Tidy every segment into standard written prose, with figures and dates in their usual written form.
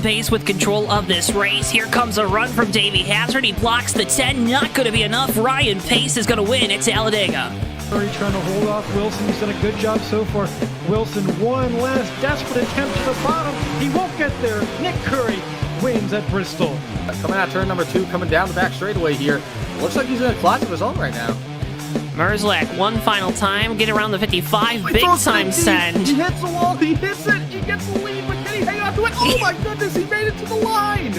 pace with control of this race. Here comes a run from Davey Hazard. He blocks the 10. Not going to be enough. Ryan Pace is going to win at Talladega. Trying to hold off Wilson. He's done a good job so far. Wilson, one last desperate attempt to the bottom. He won't get there. Nick Curry wins at Bristol. Coming out turn number 2, coming down the back straightaway here. Looks like he's in a class of his own right now. Merzlak, one final time, get around the 55, big time send. He hits the wall, he hits it, he gets the lead, but can he hang on to it? Oh my goodness, he made it to the line!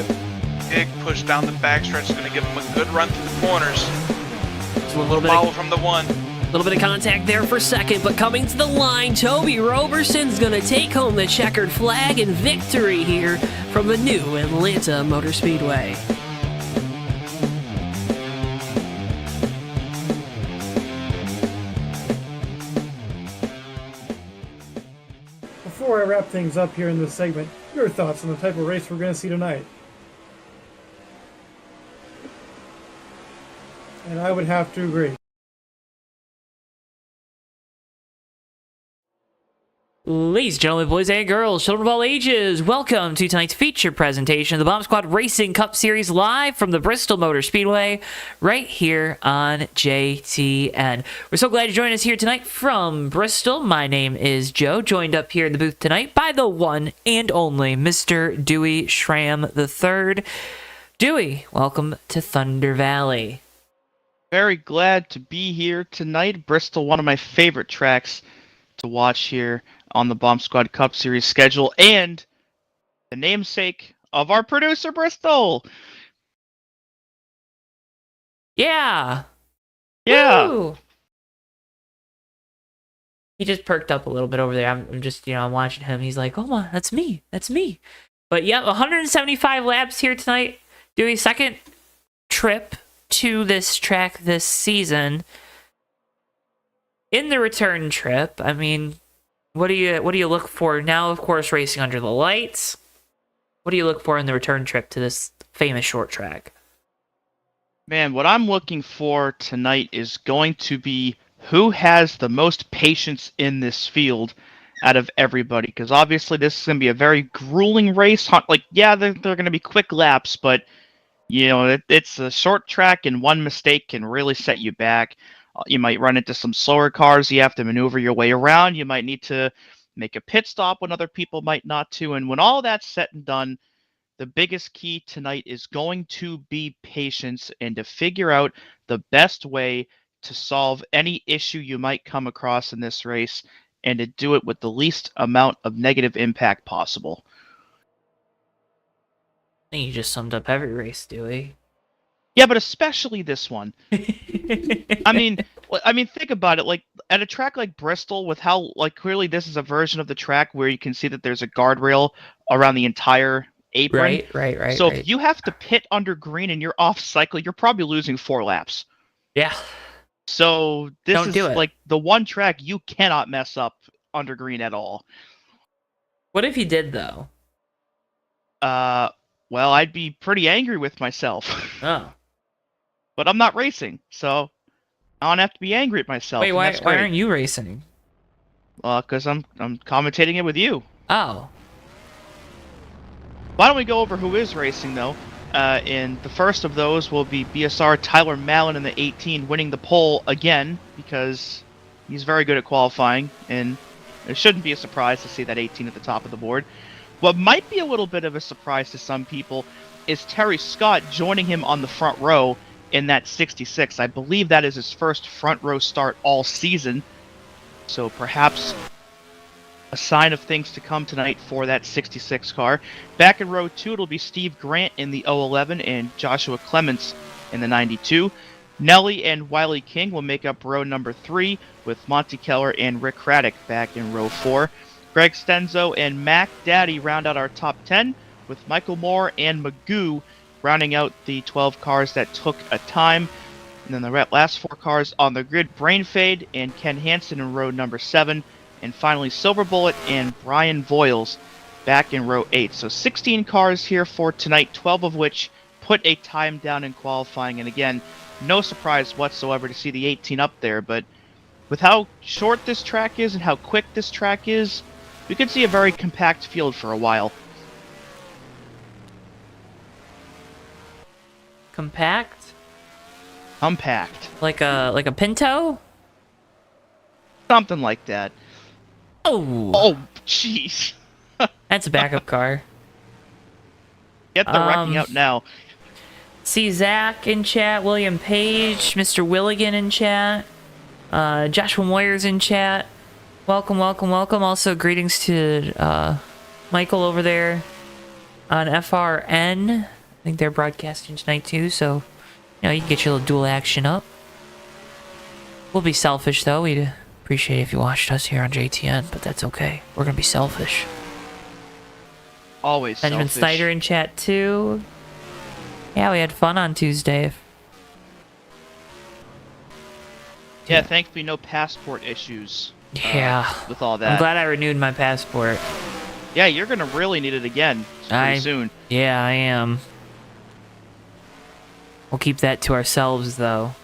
Big push down the backstretch is going to give him a good run through the corners. A little bit Follow from the 1. A little bit of contact there for second, but coming to the line, Toby Roberson's going to take home the checkered flag and victory here from the new Atlanta Motor Speedway. Before I wrap things up here in this segment, your thoughts on the type of race we're going to see tonight? And I would have to agree. Ladies and gentlemen, boys and girls, children of all ages, welcome to tonight's feature presentation of the Bomb Squad Racing Cup Series live from the Bristol Motor Speedway right here on JTN. We're so glad you joined us here tonight from Bristol. My name is Joe, joined up here in the booth tonight by the one and only Mr. Dewey Schramm III. Dewey, welcome to Thunder Valley. Very glad to be here tonight. Bristol, one of my favorite tracks to watch here on the Bomb Squad Cup Series schedule, and the namesake of our producer, Bristol. Yeah. Woo! He just perked up a little bit over there. I'm just, I'm watching him. He's like, oh my, that's me. But yeah, 175 laps here tonight. Dewey, second trip to this track this season. In the return trip, I mean, what do you look for now? Of course, racing under the lights. What do you look for in the return trip to this famous short track? Man, what I'm looking for tonight is going to be who has the most patience in this field out of everybody. Because obviously this is going to be a very grueling race. Like, yeah, they're going to be quick laps, but it's a short track, and one mistake can really set you back. You might run into some slower cars. You have to maneuver your way around. You might need to make a pit stop when other people might not to. And when all that's said and done, the biggest key tonight is going to be patience and to figure out the best way to solve any issue you might come across in this race, and to do it with the least amount of negative impact possible. I think you just summed up every race, Dewey. Yeah, but especially this one. I mean, think about it. Like, at a track like Bristol, with how, clearly this is a version of the track where you can see that there's a guardrail around the entire apron. Right. So if you have to pit under green and you're off cycle, you're probably losing 4 laps. Yeah. So this Don't do is it. like the one track you cannot mess up under green at all. What if you did, though? Well, I'd be pretty angry with myself. Oh. But I'm not racing, so I don't have to be angry at myself. Wait, why aren't you racing? Well, because I'm commentating it with you. Oh. Why don't we go over who is racing, though? And the first of those will be BSR Tyler Mallon in the 18, winning the pole again, because he's very good at qualifying, and it shouldn't be a surprise to see that 18 at the top of the board. What might be a little bit of a surprise to some people is Terry Scott joining him on the front row in that 66. I believe that is his first front row start all season, so perhaps a sign of things to come tonight for that 66 car. Back in row 2, it'll be Steve Grant in the 011 and Joshua Clements in the 92. Nelly and Wiley King will make up row number 3, with Monty Keller and Rick Craddock back in row 4. Greg Stenzo and Mac Daddy round out our top 10, with Michael Moore and Magoo rounding out the 12 cars that took a time. And then the last 4 cars on the grid, Brain Fade and Ken Hansen in row number 7. And finally, Silver Bullet and Brian Voiles back in row 8. So 16 cars here for tonight, 12 of which put a time down in qualifying. And again, no surprise whatsoever to see the 18 up there. But with how short this track is and how quick this track is, we could see a very compact field for a while. Compact? Compact. Like a Pinto? Something like that. Oh, Oh, jeez. that's a backup car. Get the wrecking out now. See Zach in chat, William Page, Mr. Willigan in chat, Joshua Moyer's in chat. Welcome, welcome, welcome. Also, greetings to Michael over there on FRN. I think they're broadcasting tonight too, so you know you can get your little dual action up. We'll be selfish though. We'd appreciate it if you watched us here on JTN, but that's okay. We're gonna be selfish. Always Benjamin selfish. Snyder in chat too. Yeah, we had fun on Tuesday. Yeah, thankfully no passport issues. Yeah. With all that. I'm glad I renewed my passport. Yeah, you're gonna really need it again pretty soon. Yeah, I am. We'll keep that to ourselves, though.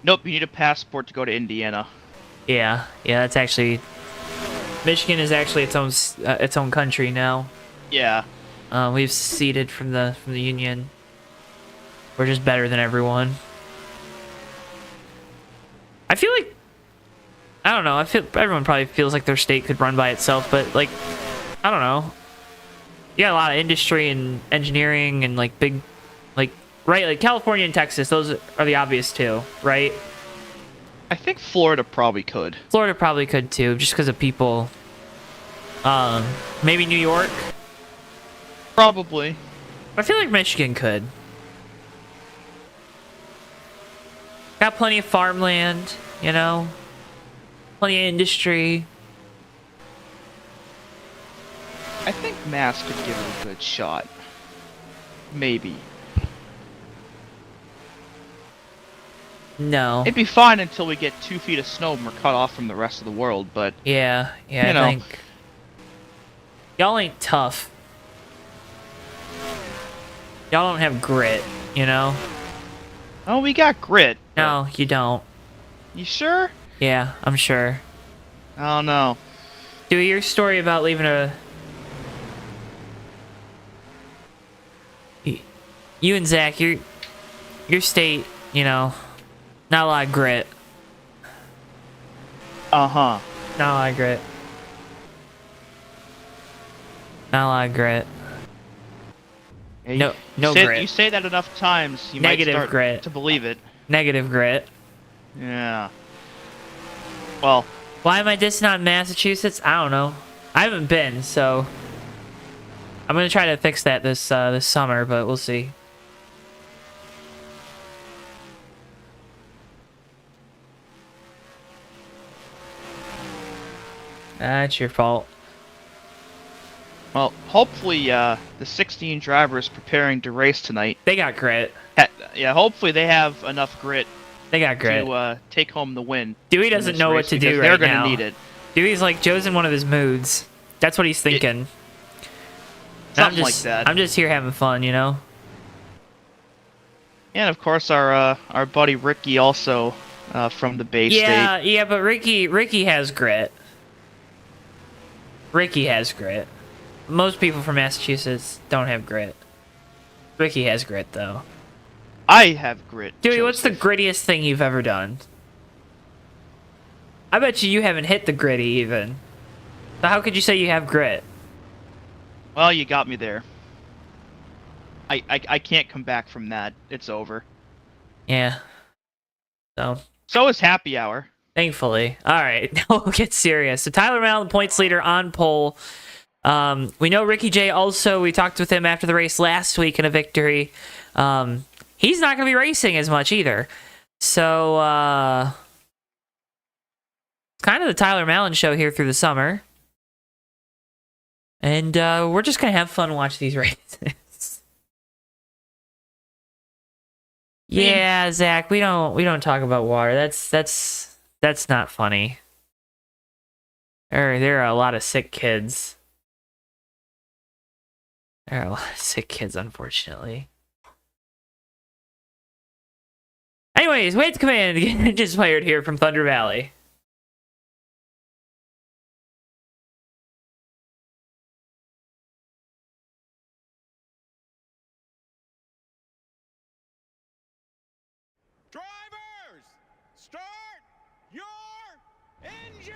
Nope, you need a passport to go to Indiana. Yeah, that's actually... Michigan is actually its own country now. Yeah. We've seceded from the Union. We're just better than everyone. I feel like... I don't know, I feel everyone probably feels like their state could run by itself, but, like, I don't know. You got a lot of industry and engineering and, like, big... Like, right, like, California and Texas, those are the obvious two, right? I think Florida probably could. Florida probably could, too, just because of people. Maybe New York? Probably. I feel like Michigan could. Got plenty of farmland, you know? Plenty of industry. I think Mass could give it a good shot. Maybe. No. It'd be fine until we get 2 feet of snow and we're cut off from the rest of the world, but... Yeah, You I know. think... Y'all ain't tough. Y'all don't have grit, you know? Oh, we got grit. No, you don't. You sure? Yeah, I'm sure. I don't know. Dewey, your story about leaving a... You and Zach, your state, you know, not a lot of grit. Uh-huh. Not a lot of grit. Not a lot of grit. Yeah, No say, grit. You say that enough times, you Negative might start grit. to believe it. Negative grit. Yeah. Well, Why am I dissing on Massachusetts? I don't know. I haven't been, so I'm gonna try to fix that this summer, but we'll see. That's your fault. hopefully the 16 drivers preparing to race tonight. They got grit. Yeah, hopefully they have enough grit They got grit. to take home the win. Dewey in doesn't this know what race to because do they're right gonna now. need it. Dewey's like, Joe's in one of his moods. That's what he's thinking. And Something like that. I'm just here having fun, you know? And of course our buddy Ricky also from the Bay State. Yeah, but Ricky has grit. Ricky has grit. Most people from Massachusetts don't have grit. Ricky has grit, though. I have grit. Dewey, what's the Joseph. grittiest thing you've ever done? I bet you haven't hit the gritty, even. So how could you say you have grit? Well, you got me there. I can't come back from that. It's over. Yeah. So is happy hour. Thankfully. All right, now we'll get serious. So Tyler Mallon, the points leader on pole. We know Ricky J also, we talked with him after the race last week in a victory. He's not going to be racing as much either. So, it's kind of the Tyler Mallon show here through the summer. And we're just going to have fun and watch these races. Yeah, Zach, we don't talk about water. That's not funny. There are a lot of sick kids. There are a lot of sick kids, unfortunately. Anyways, wait to command. Just fired here from Thunder Valley. Start your engine!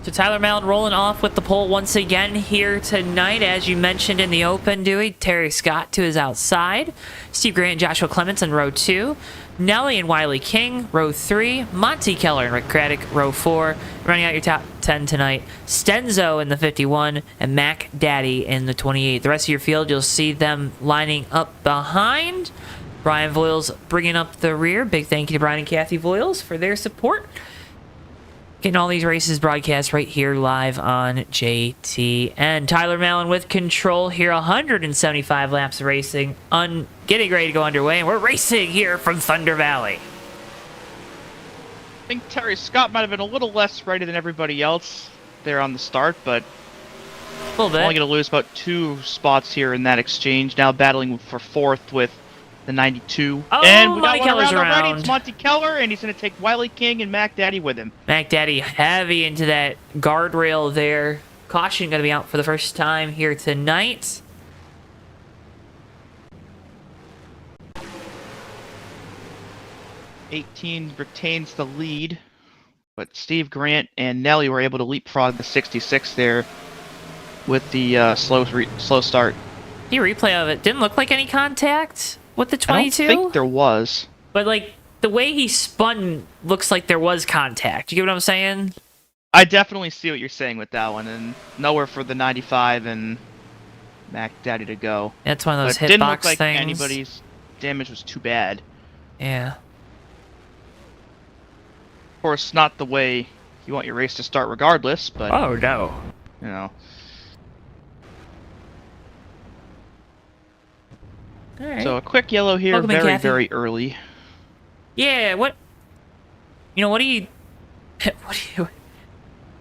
So Tyler Mallon rolling off with the pole once again here tonight. As you mentioned in the open, Dewey, Terry Scott to his outside. Steve Grant and Joshua Clements in row 2. Nelly and Wiley King, row 3. Monty Keller and Rick Craddock, row 4. Running out your top 10 tonight. Stenzo in the 51 and Mac Daddy in the 28. The rest of your field, you'll see them lining up behind. Brian Voiles bringing up the rear. Big thank you to Brian and Kathy Voiles for their support. Getting all these races broadcast right here live on JTN. Tyler Mallon with control here. 175 laps of racing. Getting ready to go underway. And we're racing here from Thunder Valley. I think Terry Scott might have been a little less ready than everybody else there on the start, but A little bit. only going to lose about 2 spots here in that exchange. Now battling for 4th with the 92. Oh, and we got Monty one Keller's around already. around. It's Monty Keller, and he's going to take Wiley King and Mac Daddy with him. Mac Daddy heavy into that guardrail there. Caution going to be out for the first time here tonight. '18 retains the lead, but Steve Grant and Nelly were able to leapfrog the 66 there with the slow start. The replay of it didn't look like any contact with the 22. I don't think there was. But, like, the way he spun looks like there was contact. You get what I'm saying? I definitely see what you're saying with that one, and nowhere for the 95 and Mac Daddy to go. That's one of those But it didn't look hitbox like things. anybody's damage was too bad. Yeah. Of course, not the way you want your race to start regardless, but, Oh, no. you know. All right. So a quick yellow here, Welcome in, very, Kathy. very early. Yeah, what... You know, what do you... What do you...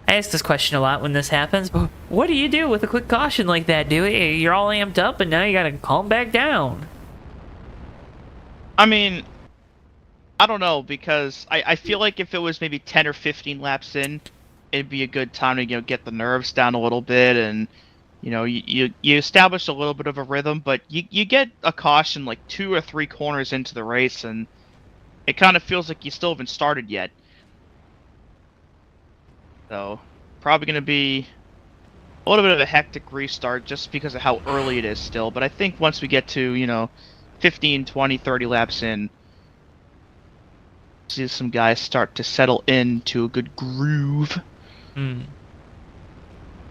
I ask this question a lot when this happens, but what do you do with a quick caution like that, Dewey? You're all amped up, and now you gotta calm back down. I mean, I don't know, because I feel like if it was maybe 10 or 15 laps in, it'd be a good time to, get the nerves down a little bit, and, you establish a little bit of a rhythm, but you get a caution like 2 or 3 corners into the race, and it kind of feels like you still haven't started yet. So, probably going to be a little bit of a hectic restart just because of how early it is still. But I think once we get to, 15, 20, 30 laps in, see some guys start to settle into a good groove.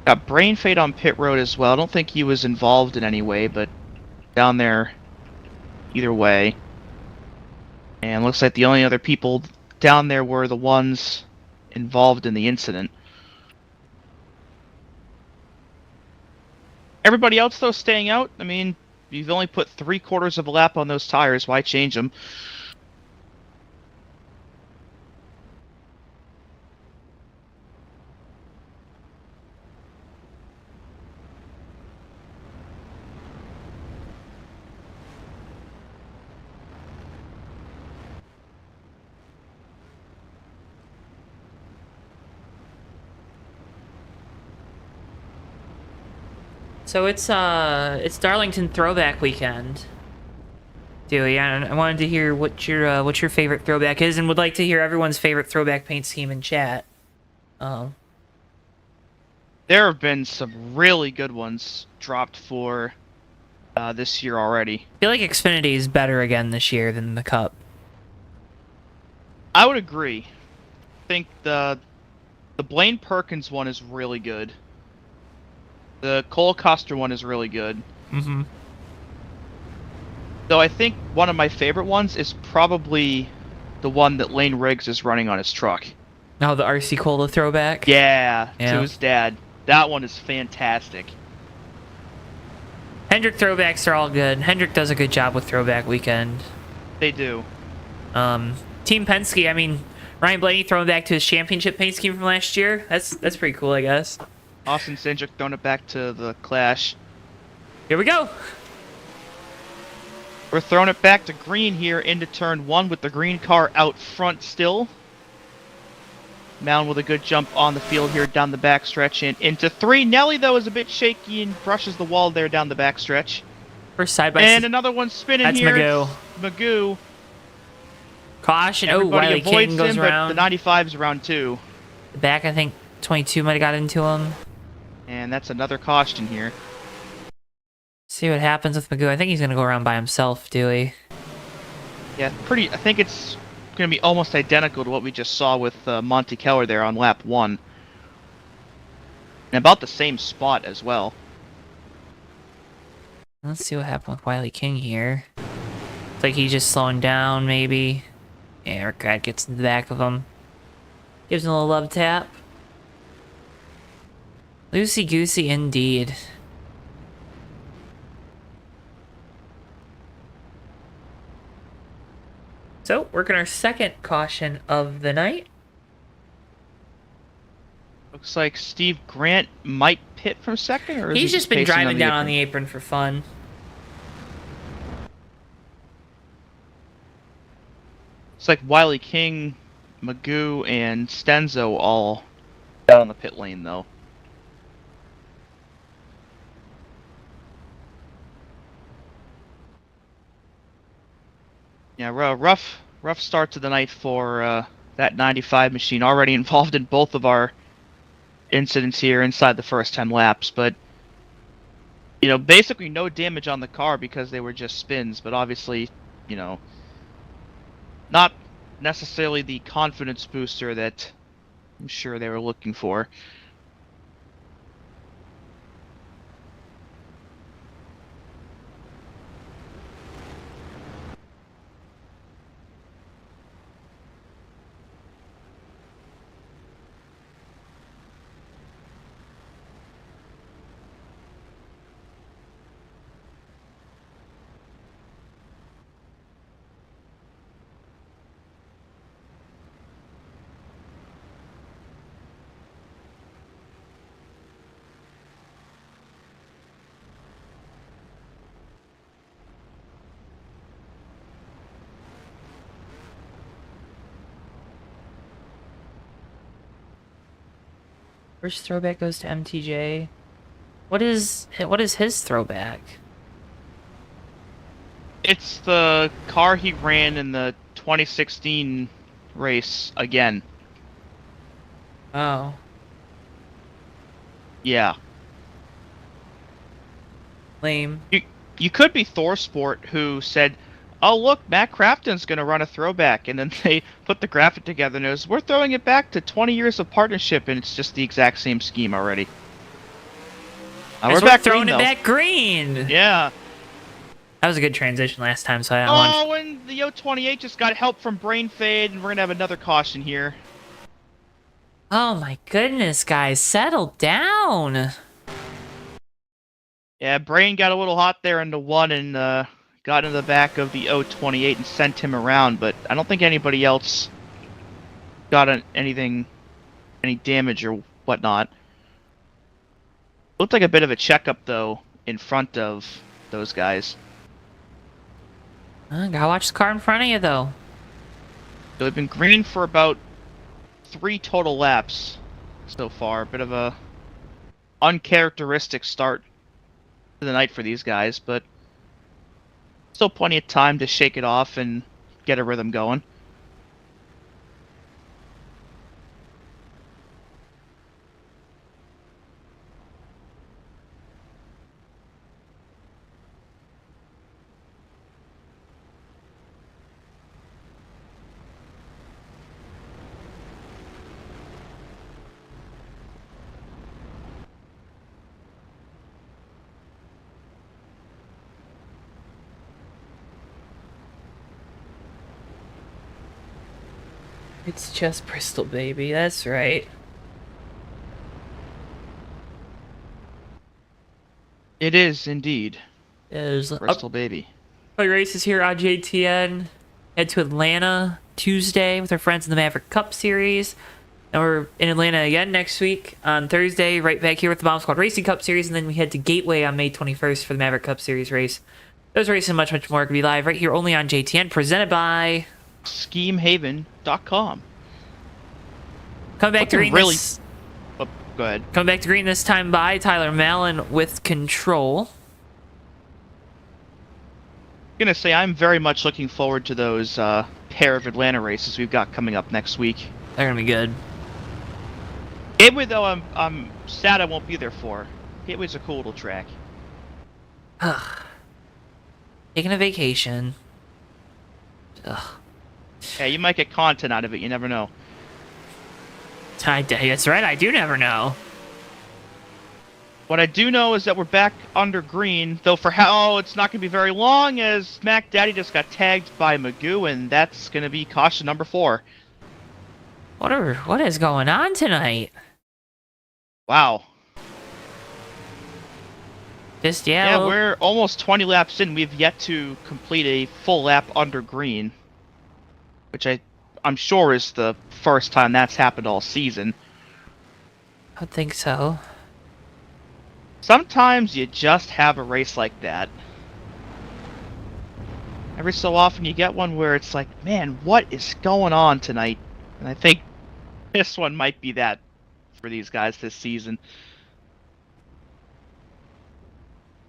Got Brain Fade on pit road as well. I don't think he was involved in any way, but down there either way. And looks like the only other people down there were the ones involved in the incident. Everybody else, though, staying out. I mean, you've only put 3/4 of a lap on those tires. Why change them? So it's Darlington Throwback Weekend. Dewey, I wanted to hear what your favorite throwback is, and would like to hear everyone's favorite throwback paint scheme in chat. There have been some really good ones dropped for this year already. I feel like Xfinity is better again this year than the Cup. I would agree. I think the Blaine Perkins one is really good. The Cole Custer one is really good. Mm-hmm. Though I think one of my favorite ones is probably the one that Lane Riggs is running on his truck. Oh, the RC Cola throwback? Yeah, Yeah. to his dad. That one is fantastic. Hendrick throwbacks are all good. Hendrick does a good job with Throwback Weekend. They do. Team Penske, I mean, Ryan Blaney throwing back to his championship paint scheme from last year. That's pretty cool, I guess. Austin Cindric throwing it back to the Clash. Here we go. We're throwing it back to green here into turn 1 with the green car out front still. Mound with a good jump on the field here down the backstretch and into 3. Nelly, though, is a bit shaky and brushes the wall there down the backstretch. First side by And another one spinning That's here. Magoo. It's Magoo. Caution. Oh, Everybody Wiley avoids King goes him, around. but the 95's around 2. The back, I think 22 might have got into him. And that's another caution here. See what happens with Magoo. I think he's going to go around by himself, Dewey. Yeah, I think it's going to be almost identical to what we just saw with Monty Keller there on lap 1. And about the same spot as well. Let's see what happened with Wiley King here. It's like he's just slowing down, maybe. Yeah, our guy gets in the back of him. Gives him a little love tap. Loosey-goosey indeed. So, working our second caution of the night. Looks like Steve Grant might pit from second, or is He's he just been pacing driving down on apron? the apron for fun. It's like Wiley King, Magoo, and Stenzo all down on the pit lane, though. Yeah, rough start to the night for that 95 machine. Already involved in both of our incidents here inside the first 10 laps, but basically no damage on the car because they were just spins. But obviously, not necessarily the confidence booster that I'm sure they were looking for. First throwback goes to MTJ. What is his throwback? It's the car he ran in the 2016 race again. Oh, Yeah. lame. You could be ThorSport, who said, "Oh look, Matt Crafton's gonna run a throwback," and then they put the graphic together and it was, "We're throwing it back to 20 years of partnership," and it's just the exact same scheme already. We're back throwing green, it though. back green. Yeah. That was a good transition last time, so I want. Oh, and the 028 just got help from brain fade, and we're gonna have another caution here. Oh my goodness, guys, settle down. Yeah, brain got a little hot there into 1 and got into the back of the 028 and sent him around, but I don't think anybody else got any damage or whatnot. Looked like a bit of a checkup, though, in front of those guys. Gotta watch the car in front of you, though. So they've been green for about 3 total laps so far. A bit of a uncharacteristic start to the night for these guys, but still plenty of time to shake it off and get a rhythm going. It's just Bristol, baby. That's right. It is indeed There's Bristol, baby. races here on JTN. Head to Atlanta Tuesday with our friends in the Maverick Cup Series. And we're in Atlanta again next week on Thursday, right back here with the Bomb Squad Racing Cup Series. And then we head to Gateway on May 21st for the Maverick Cup Series race. Those races and much, much more can be live right here only on JTN, presented by SchemeHaven.com. Coming back to green really. this. Oh, go ahead. Coming back to green this time by Tyler Mallon with control. I'm gonna say I'm very much looking forward to those pair of Atlanta races we've got coming up next week. They're gonna be good. Gateway, though, I'm sad I won't be there for. Gateway's a cool little track. Taking a vacation. Ugh. Yeah, you might get content out of it. You never know. That's right. I do never know. What I do know is that we're back under green, though for how it's not going to be very long, as Mac Daddy just got tagged by Magoo, and that's going to be caution number 4. What is going on tonight? Wow. Just Yeah, well, we're almost 20 laps in. We've yet to complete a full lap under green, which I'm sure is the first time that's happened all season. I don't think so. Sometimes you just have a race like that. Every so often you get one where it's like, man, what is going on tonight? And I think this one might be that for these guys this season.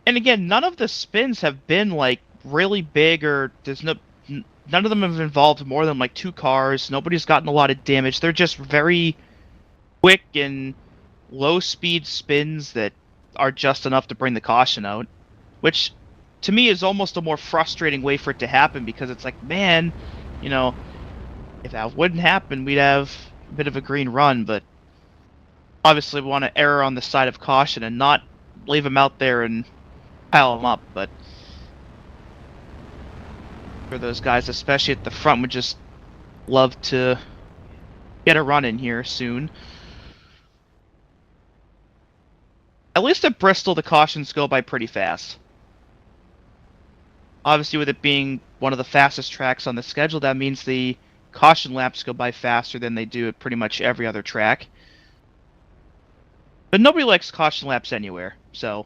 And again, none of the spins have been like really big, or none of them have involved more than like 2 cars. Nobody's gotten a lot of damage. They're just very quick and low speed spins that are just enough to bring the caution out, which to me is almost a more frustrating way for it to happen, because it's like, man, you know, if that wouldn't happen, we'd have a bit of a green run, but obviously we want to err on the side of caution and not leave them out there and pile them up. But for those guys, especially at the front, would just love to get a run in here soon. At least at Bristol, the cautions go by pretty fast. Obviously, with it being one of the fastest tracks on the schedule, that means the caution laps go by faster than they do at pretty much every other track. But nobody likes caution laps anywhere, so...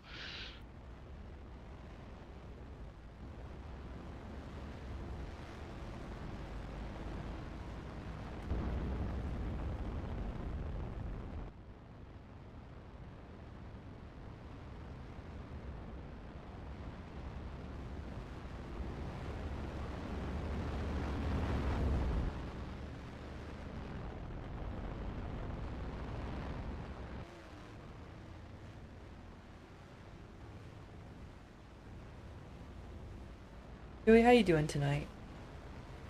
Joey, how you doing tonight?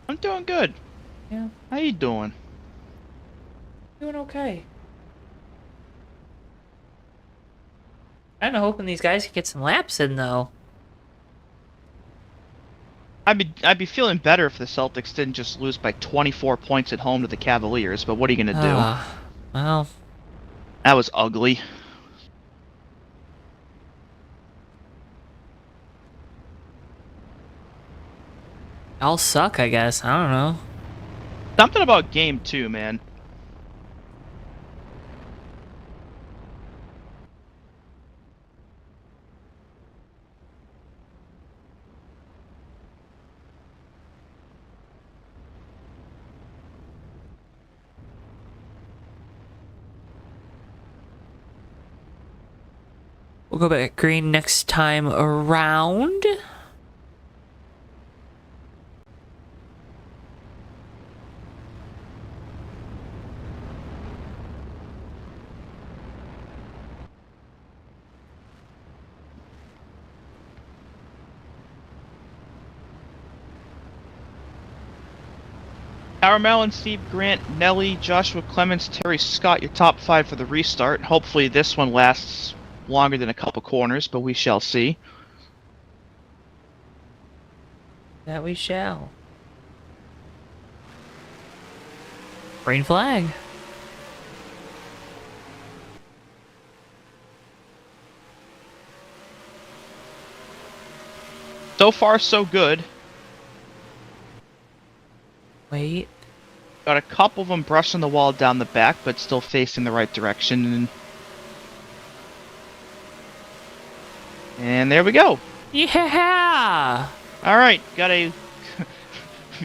I'm doing good. Yeah, How you doing? doing okay. I'm hoping these guys can get some laps in, though. I'd be feeling better if the Celtics didn't just lose by 24 points at home to the Cavaliers, but what are you gonna do? Well, That was ugly. I'll suck, I guess. I don't know. Something about game 2, man. We'll go back green next time around. Howard Mellon, Steve Grant, Nelly, Joshua Clements, Terry Scott, your top 5 for the restart. Hopefully this one lasts longer than a couple corners, but we shall see. That we shall. Green flag. So far, so good. Wait. Got a couple of them brushing the wall down the back, but still facing the right direction. And there we go. Yeah! All right, got a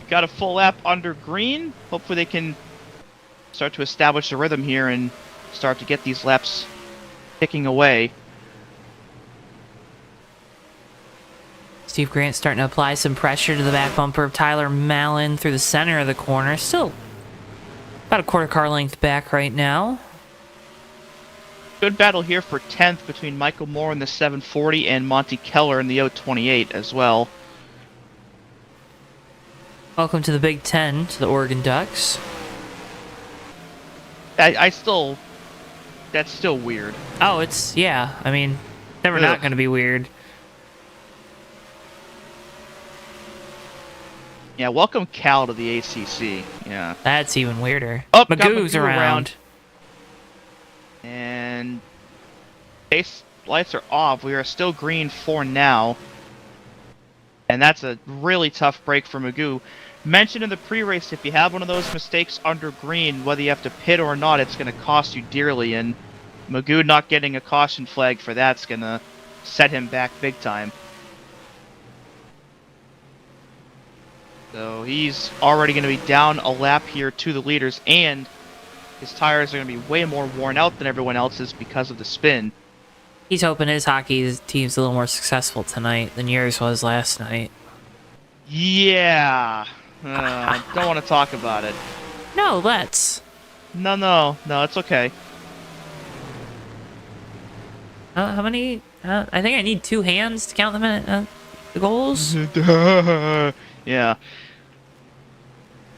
got a full lap under green. Hopefully they can start to establish a rhythm here and start to get these laps ticking away. Steve Grant starting to apply some pressure to the back bumper of Tyler Mallon through the center of the corner. Still about a quarter car length back right now. Good battle here for 10th between Michael Moore in the 740 and Monty Keller in the 028 as well. Welcome to the Big Ten, to the Oregon Ducks. I still... That's still weird. Oh, it's, yeah. I mean, never Ugh. not going to be weird. Yeah, welcome Cal to the ACC. Yeah. That's even weirder. Oh, got Magoo's Magoo around. And base lights are off. We are still green for now. And that's a really tough break for Magoo. Mentioned in the pre-race, if you have one of those mistakes under green, whether you have to pit or not, it's going to cost you dearly. And Magoo not getting a caution flag for that's going to set him back big time. So he's already going to be down a lap here to the leaders, and his tires are going to be way more worn out than everyone else's because of the spin. He's hoping his hockey team's a little more successful tonight than yours was last night. Yeah. Don't want to talk about it. No, let's. No, it's okay. How many? I think I need 2 hands to count the goals. Yeah.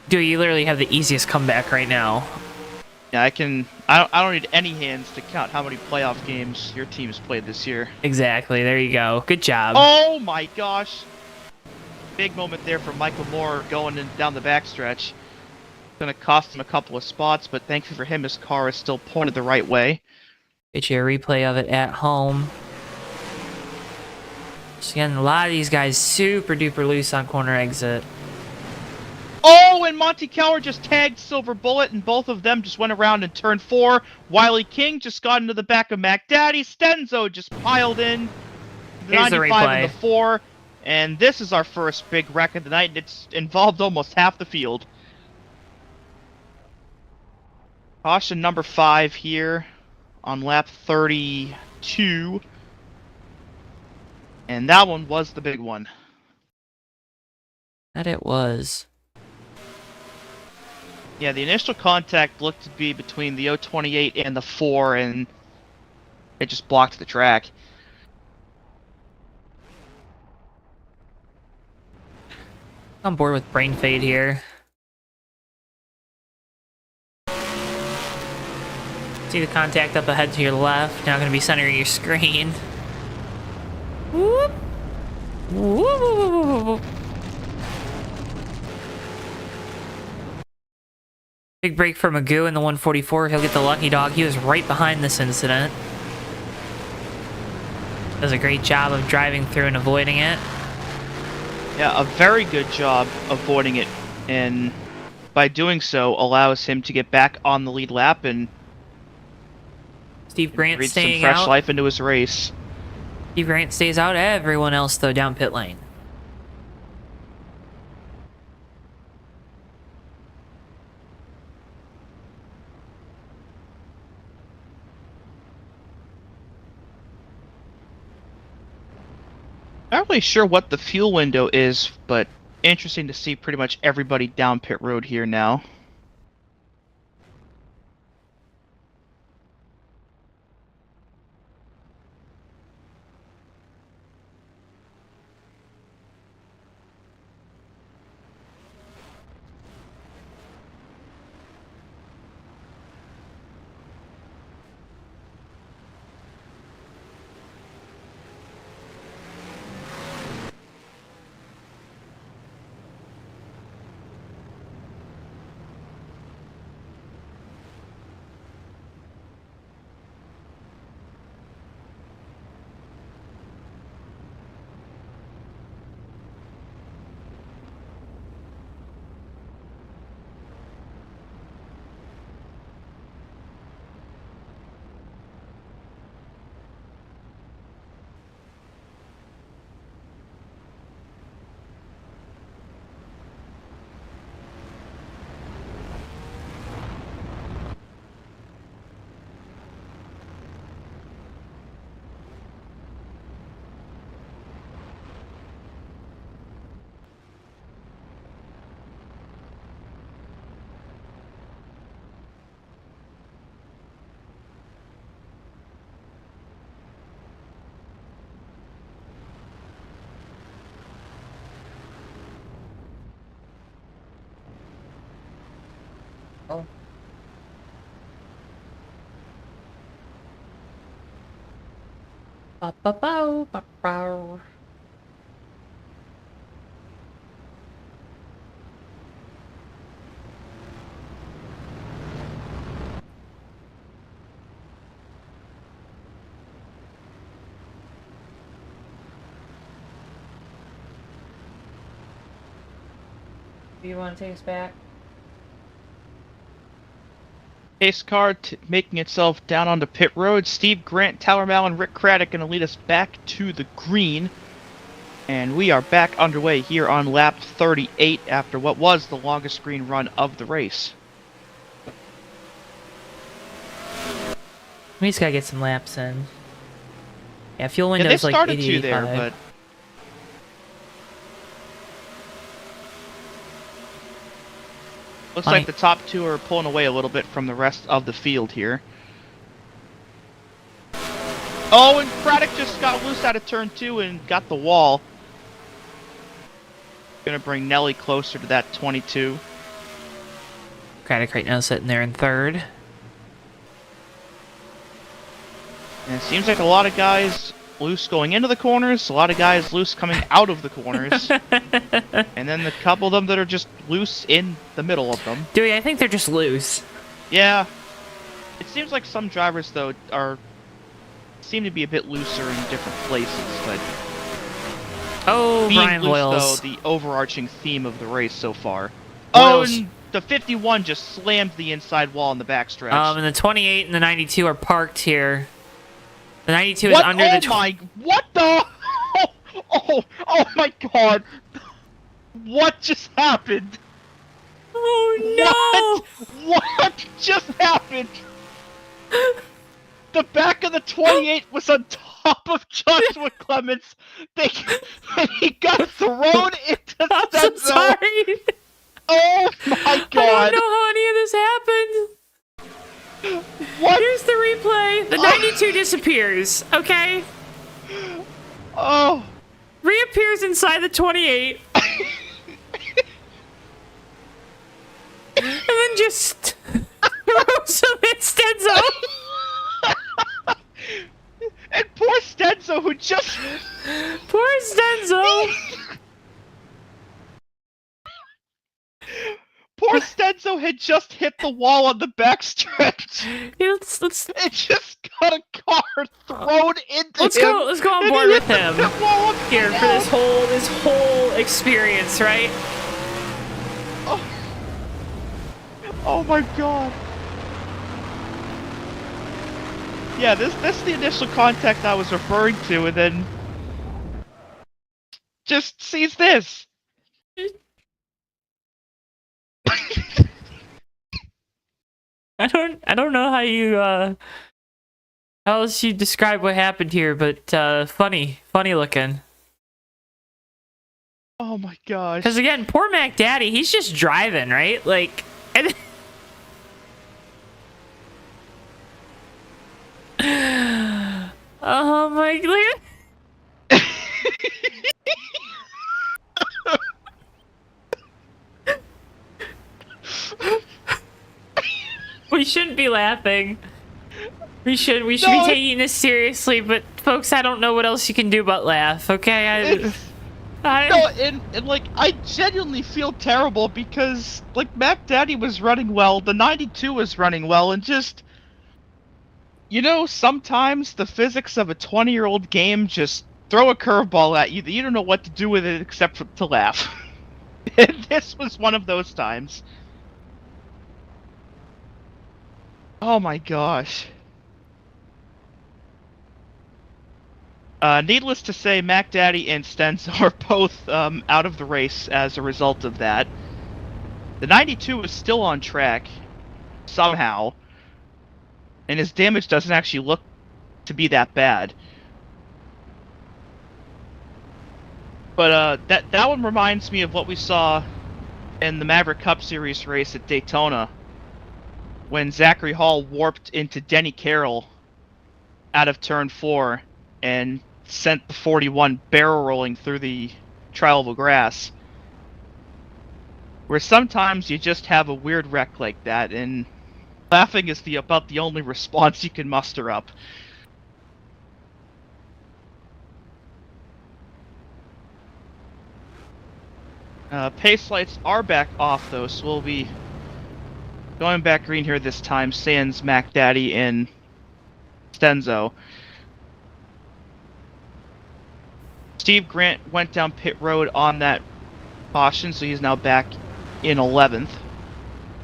Dude, you literally have the easiest comeback right now. Yeah, I don't need any hands to count how many playoff games your team has played this year. Exactly. There you go. Good job. Oh my gosh. Big moment there for Michael Moore going down the backstretch. Going to cost him a couple of spots, but thankfully for him, his car is still pointed the right way. Get you a replay of it at home. So again, a lot of these guys super duper loose on corner exit. Oh, and Monty Keller just tagged Silver Bullet, and both of them just went around in turn 4. Wiley King just got into the back of Mac Daddy. Stenzo just piled in. The Here's the 95 replay. and the 4. And this is our first big wreck of the night, and it's involved almost half the field. Caution number 5 here on lap 32. And that one was the big one. That it was. Yeah, the initial contact looked to be between the 028 and the 4, and it just blocked the track. On board with brain fade here. See the contact up ahead to your left. Now going to be centering your screen. Whoop. Whoop. Big break for Magoo in the 144. He'll get the lucky dog. He was right behind this incident. Does a great job of driving through and avoiding it. Yeah, a very good job avoiding it, and by doing so allows him to get back on the lead lap and Steve Grant breathe some staying fresh out. life into his race. Steve Grant stays out. Everyone else, though, down pit lane. Not really sure what the fuel window is, but interesting to see pretty much everybody down pit road here now. Oh. Ba-ba-bow, ba-bow. Do you want to take us back? Pace car making itself down onto pit road. Steve Grant, Tyler Mallon, Rick Craddock going to lead us back to the green. And we are back underway here on lap 38 after what was the longest green run of the race. We just gotta get some laps in. Yeah, fuel Yeah, window's they like started 80, to there, 85. but looks Funny. like the top two are pulling away a little bit from the rest of the field here. Oh, and Craddock just got loose out of turn 2 and got the wall. Gonna bring Nelly closer to that 22. Craddock right now sitting there in third. And it seems like a lot of guys loose going into the corners, a lot of guys loose coming out of the corners, and then the couple of them that are just loose in the middle of them. Dewey, I think they're just loose. Yeah. It seems like some drivers, though, seem to be a bit looser in different places, but Oh, being Brian loose, Hoyles. though, the overarching theme of the race so far. Hoyles. Oh, and the 51 just slammed the inside wall in the backstretch. And the 28 and the 92 are parked here. The 92 is What? under Oh the... my... What the... Oh my god. What just happened? Oh, no! What just happened? The back of the 28 was on top of Joshua Clements. And he got thrown into the I'm so dead zone. sorry! Oh my I god. don't know how any of this happened. What? Here's the replay. The 92 disappears, okay? Oh. Reappears inside the 28. And then just throws him in Stenzo. And poor Stenzo, who just... Poor Stenzo. Poor Stenzo had just hit the wall on the backstretch. Yeah, let's It just got a car thrown into him. Let's go on and board he with hit him the pit wall up here for this whole experience, right? Oh my god. Yeah, this is the initial contact I was referring to, and then just sees this. I don't know how you how else you describe what happened here, but funny looking. Oh my gosh. Because again, poor Mac Daddy, he's just driving, right? Like, and oh my god. We shouldn't be laughing. We should be taking this seriously, but folks, I don't know what else you can do but laugh, okay? No, and like, I genuinely feel terrible because, like, Mac Daddy was running well, the 92 was running well, and just, you know, sometimes the physics of a 20-year-old game just throw a curveball at you that you don't know what to do with it except to laugh. And this was one of those times. Oh my gosh. Needless to say, Mac Daddy and Stenzo are both out of the race as a result of that. The 92 is still on track, somehow, and his damage doesn't actually look to be that bad. But that one reminds me of what we saw in the Maverick Cup Series race at Daytona, when Zachary Hall warped into Denny Carroll out of turn 4 and sent the 41 barrel rolling through the trial grass. where sometimes you just have a weird wreck like that, and laughing is about the only response you can muster up. Pace lights are back off though, so we'll be going back green here this time, sans Mac Daddy and Stenzo. Steve Grant went down pit road on that caution, so he's now back in 11th,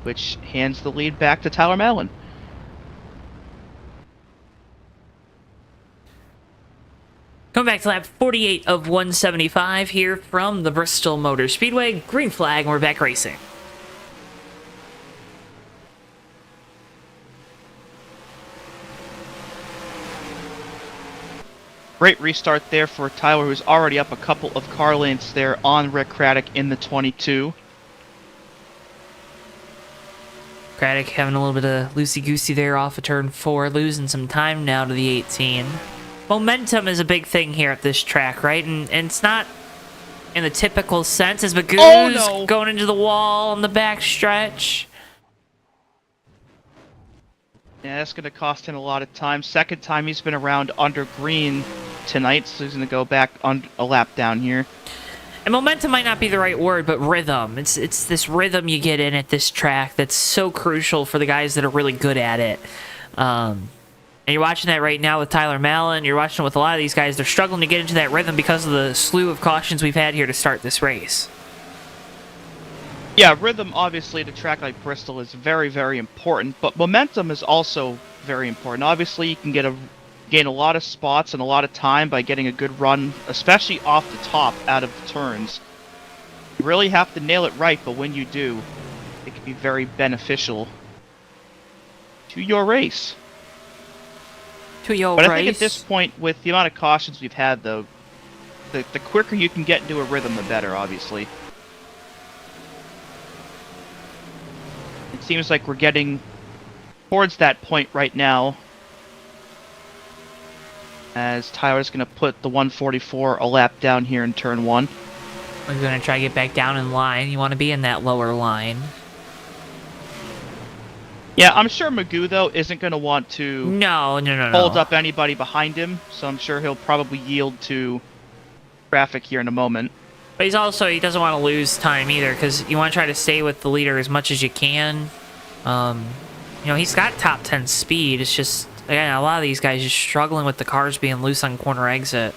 which hands the lead back to Tyler Mallon. Coming back to lap 48 of 175 here from the Bristol Motor Speedway. Green flag, and we're back racing. Great restart there for Tyler, who's already up a couple of car lengths there on Rick Craddock in the 22. Craddock having a little bit of loosey-goosey there off of turn 4, losing some time now to the 18. Momentum is a big thing here at this track, right? And it's not in the typical sense as Magoo's going into the wall on the back stretch. Yeah, that's going to cost him a lot of time. Second time he's been around under green tonight, so he's going to go back on a lap down here. And momentum might not be the right word, but rhythm. It's this rhythm you get in at this track that's so crucial for the guys that are really good at it. And you're watching that right now with Tyler Mallon. You're watching it with a lot of these guys. They're struggling to get into that rhythm because of the slew of cautions we've had here to start this race. Yeah, rhythm, obviously, at a track like Bristol is very, very important, but momentum is also very important. Obviously, you can gain a lot of spots and a lot of time by getting a good run, especially off the top out of the turns. You really have to nail it right, but when you do, it can be very beneficial to your race. But I think at this point, with the amount of cautions we've had, though, the quicker you can get into a rhythm, the better, obviously. It seems like we're getting towards that point right now, as Tyler's going to put the 144 a lap down here in turn 1. We're going to try to get back down in line. You want to be in that lower line. Yeah, I'm sure Magoo, though, isn't going to want to hold up anybody behind him, so I'm sure he'll probably yield to traffic here in a moment. But he doesn't want to lose time either, because you want to try to stay with the leader as much as you can. He's got top 10 speed. It's just, again, a lot of these guys just struggling with the cars being loose on corner exit.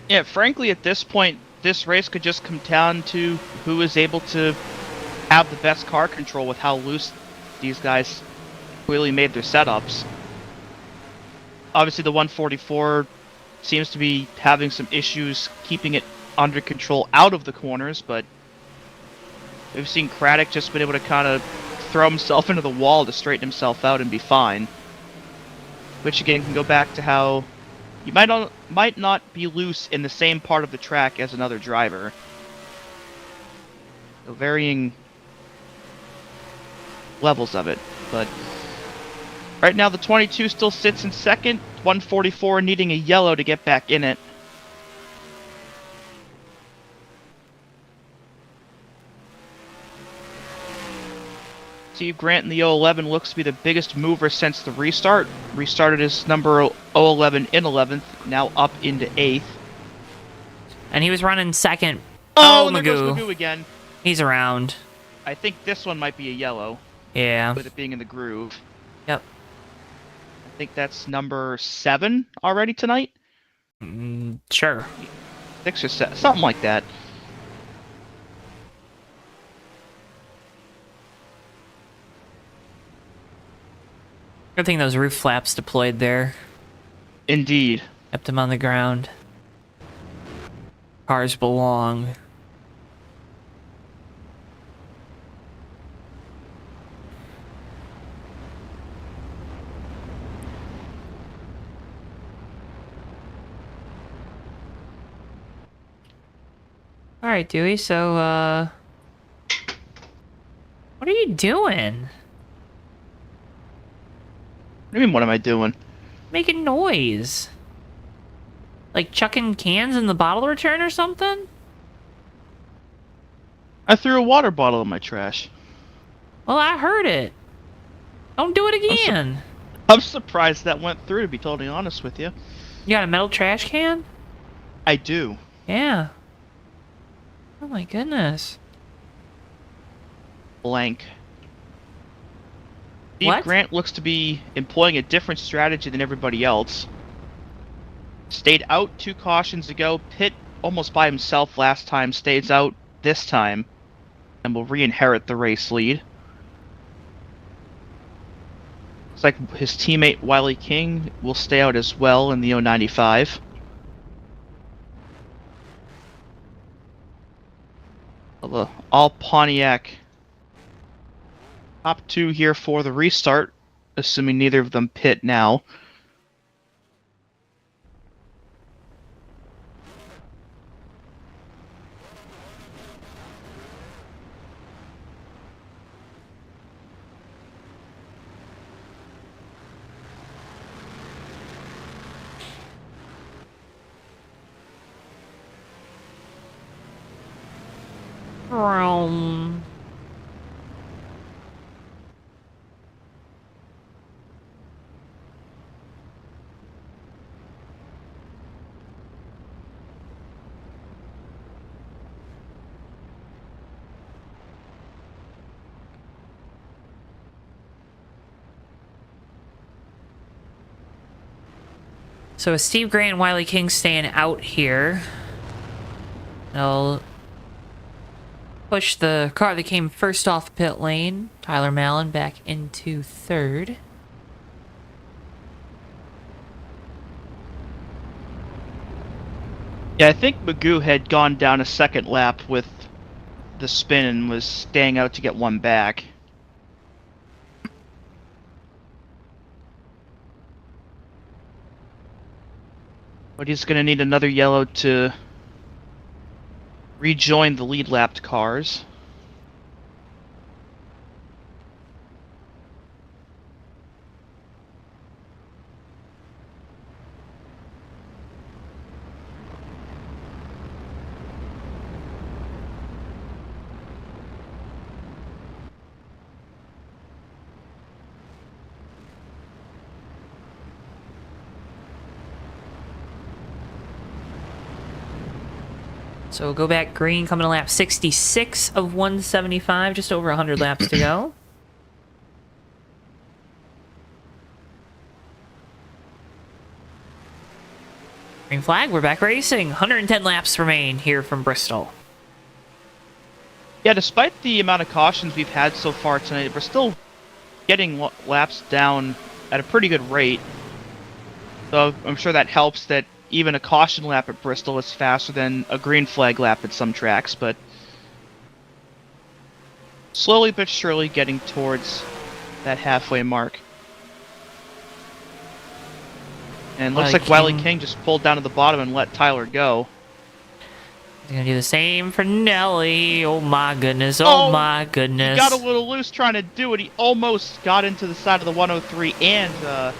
Yeah, frankly, at this point, this race could just come down to who is able to have the best car control with how loose these guys really made their setups. Obviously, the 144 seems to be having some issues keeping it under control out of the corners, but we've seen Craddock just been able to kind of throw himself into the wall to straighten himself out and be fine. Which again can go back to how you might not be loose in the same part of the track as another driver. So varying levels of it, but right now the 22 still sits in second, 144 needing a yellow to get back in it. Steve Grant in the 011 looks to be the biggest mover since the restart. Restarted as number 011 in 11th, now up into 8th. And he was running second. Oh, and there goes Magoo again. He's around. I think this one might be a yellow. Yeah. With it being in the groove. Yep. I think that's number 7 already tonight? Sure. 6 or 7, something like that. Good thing those roof flaps deployed there. Indeed. Kept him on the ground. Cars belong. Alright, Dewey, so, what are you doing? What do you mean, what am I doing? Making noise. Like chucking cans in the bottle return or something? I threw a water bottle in my trash. Well, I heard it. Don't do it again. I'm surprised that went through, to be totally honest with you. You got a metal trash can? I do. Yeah. Oh my goodness. Blank. Steve What? Grant looks to be employing a different strategy than everybody else. Stayed out 2 cautions ago, pit almost by himself last time, stays out this time, and will re-inherit the race lead. Looks like his teammate Wiley King will stay out as well in the 095. All Pontiac top 2 here for the restart, assuming neither of them pit now. Vroom. So with Steve Grant and Wiley King staying out here, they'll push the car that came first off the pit lane, Tyler Mallon, back into 3rd. Yeah, I think Magoo had gone down a second lap with the spin and was staying out to get one back. But he's going to need another yellow to rejoin the lead lapped cars. So we'll go back green, coming to lap 66 of 175, just over 100 laps to go. Green flag, we're back racing. 110 laps remain here from Bristol. Yeah, despite the amount of cautions we've had so far tonight, we're still getting laps down at a pretty good rate. So I'm sure that helps that even a caution lap at Bristol is faster than a green flag lap at some tracks, but slowly but surely getting towards that halfway mark. And looks like Wiley King just pulled down to the bottom and let Tyler go. He's gonna do the same for Nelly. Oh my goodness, oh my goodness. He got a little loose trying to do it. He almost got into the side of the 103 and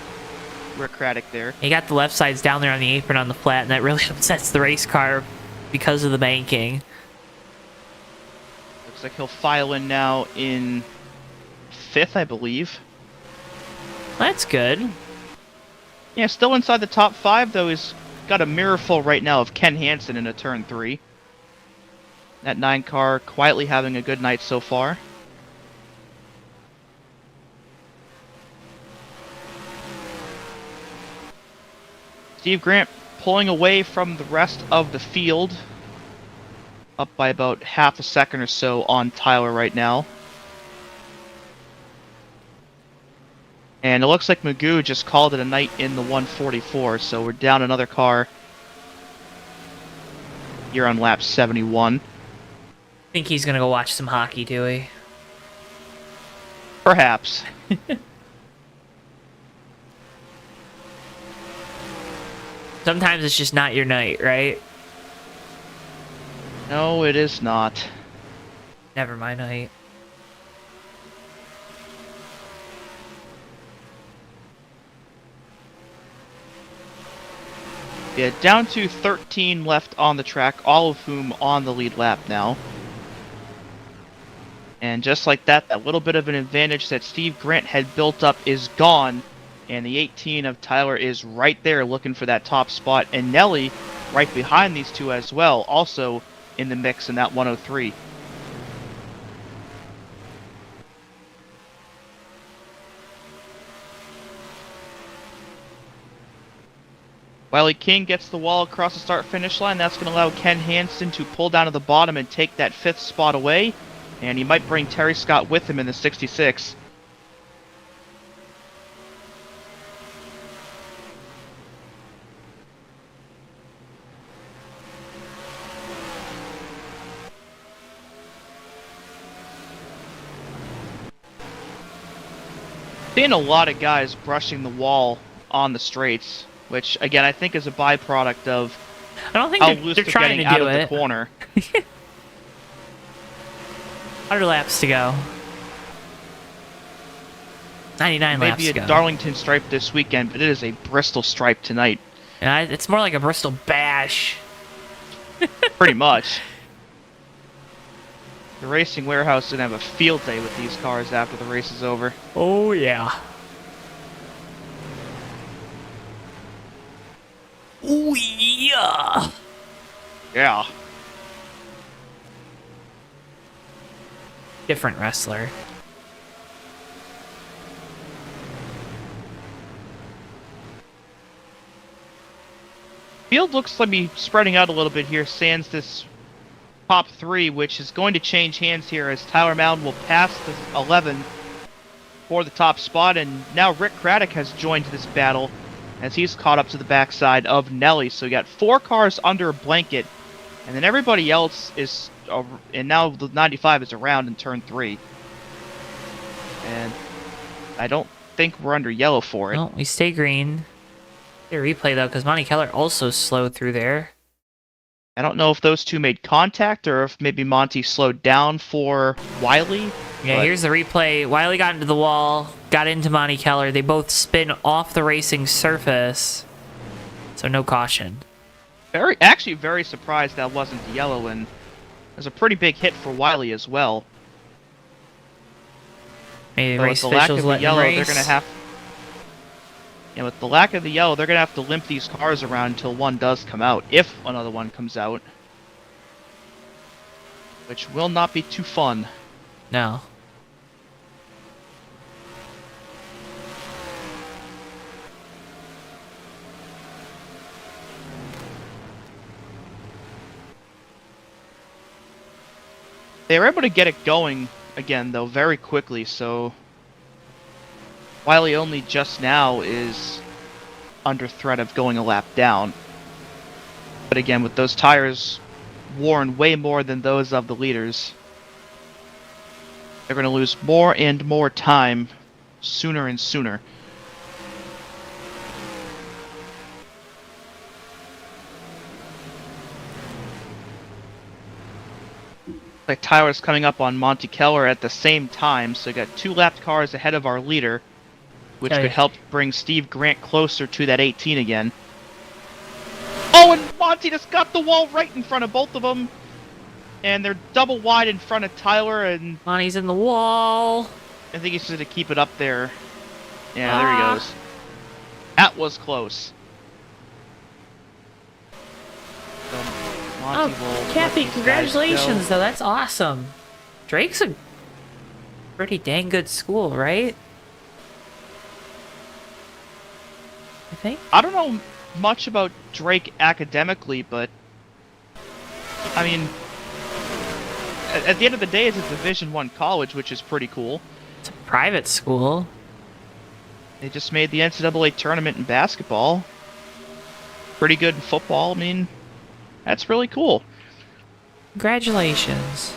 Rick Craddock there. He got the left sides down there on the apron on the flat, and that really upsets the race car because of the banking. Looks like he'll file in now in 5th, I believe. That's good. Yeah, still inside the top 5, though. He's got a mirror full right now of Ken Hansen in a turn 3. That 9 car quietly having a good night so far. Steve Grant pulling away from the rest of the field. Up by about half a second or so on Tyler right now. And it looks like Magoo just called it a night in the 144, so we're down another car here on lap 71. Think he's gonna go watch some hockey, do we? Perhaps. Sometimes it's just not your night, right? No, it is not. Never my night. Yeah, down to 13 left on the track, all of whom on the lead lap now. And just like that, that little bit of an advantage that Steve Grant had built up is gone. And the 18 of Tyler is right there looking for that top spot. And Nelly right behind these two as well, also in the mix in that 103. Wiley King gets the wall across the start-finish line. That's going to allow Ken Hansen to pull down to the bottom and take that 5th spot away. And he might bring Terry Scott with him in the 66. Seeing a lot of guys brushing the wall on the straights, which again I think is a byproduct of I don't think how they're loose they're trying getting to out do of the it. corner. 100 laps to go. 99 laps Maybe to a go. Darlington stripe this weekend, but it is a Bristol stripe tonight, It's more like a Bristol bash. pretty much. The Racing Warehouse is going to have a field day with these cars after the race is over. Oh, yeah. Oh, yeah. Yeah. Different wrestler. Field looks like be spreading out a little bit here, sans this top 3, which is going to change hands here as Tyler Mound will pass the 11 for the top spot, and now Rick Craddock has joined this battle as he's caught up to the backside of Nelly. So you got 4 cars under a blanket, and then everybody else is, and now the 95 is around in turn 3. And I don't think we're under yellow for it. No, we stay green. Get a replay, though, because Monty Keller also slowed through there. I don't know if those two made contact or if maybe Monty slowed down for Wiley. Yeah, but here's the replay. Wiley got into the wall, got into Monty Keller. They both spin off the racing surface, so no caution. actually very surprised that wasn't yellow, and it was a pretty big hit for Wiley as well. Maybe So race with the lack officials of the let him yellow, race. they're gonna have. Yeah, with the lack of the yellow, they're gonna have to limp these cars around until one does come out, if another one comes out, which will not be too fun. No. They were able to get it going again, though, very quickly, so Wiley only just now is under threat of going a lap down. But again, with those tires worn way more than those of the leaders, they're going to lose more and more time sooner and sooner. Like Tyler's coming up on Monty Keller at the same time, so we got 2 lapped cars ahead of our leader, which Okay. could help bring Steve Grant closer to that 18 again. Oh, and Monty just got the wall right in front of both of them, and they're double wide in front of Tyler, and Monty's in the wall. I think he's going to keep it up there. Yeah, there he goes. That was close. So Monty will let Kathy, these guys congratulations, go. though. That's awesome. Drake's a pretty dang good school, right? I think. I don't know much about Drake academically, but I mean, at the end of the day, it's a Division I college, which is pretty cool. It's a private school. They just made the NCAA tournament in basketball. Pretty good in football. I mean, that's really cool. Congratulations.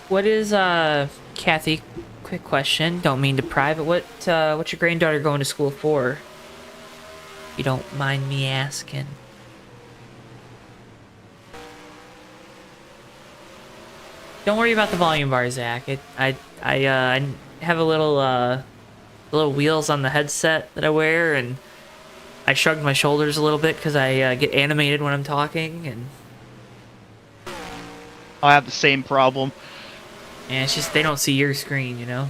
What is, Kathy, quick question, don't mean to pry, but what's your granddaughter going to school for? You don't mind me asking. Don't worry about the volume bar, Zach. I have a little wheels on the headset that I wear, and I shrugged my shoulders a little bit because I get animated when I'm talking, and I have the same problem. it's just they don't see your screen, you know.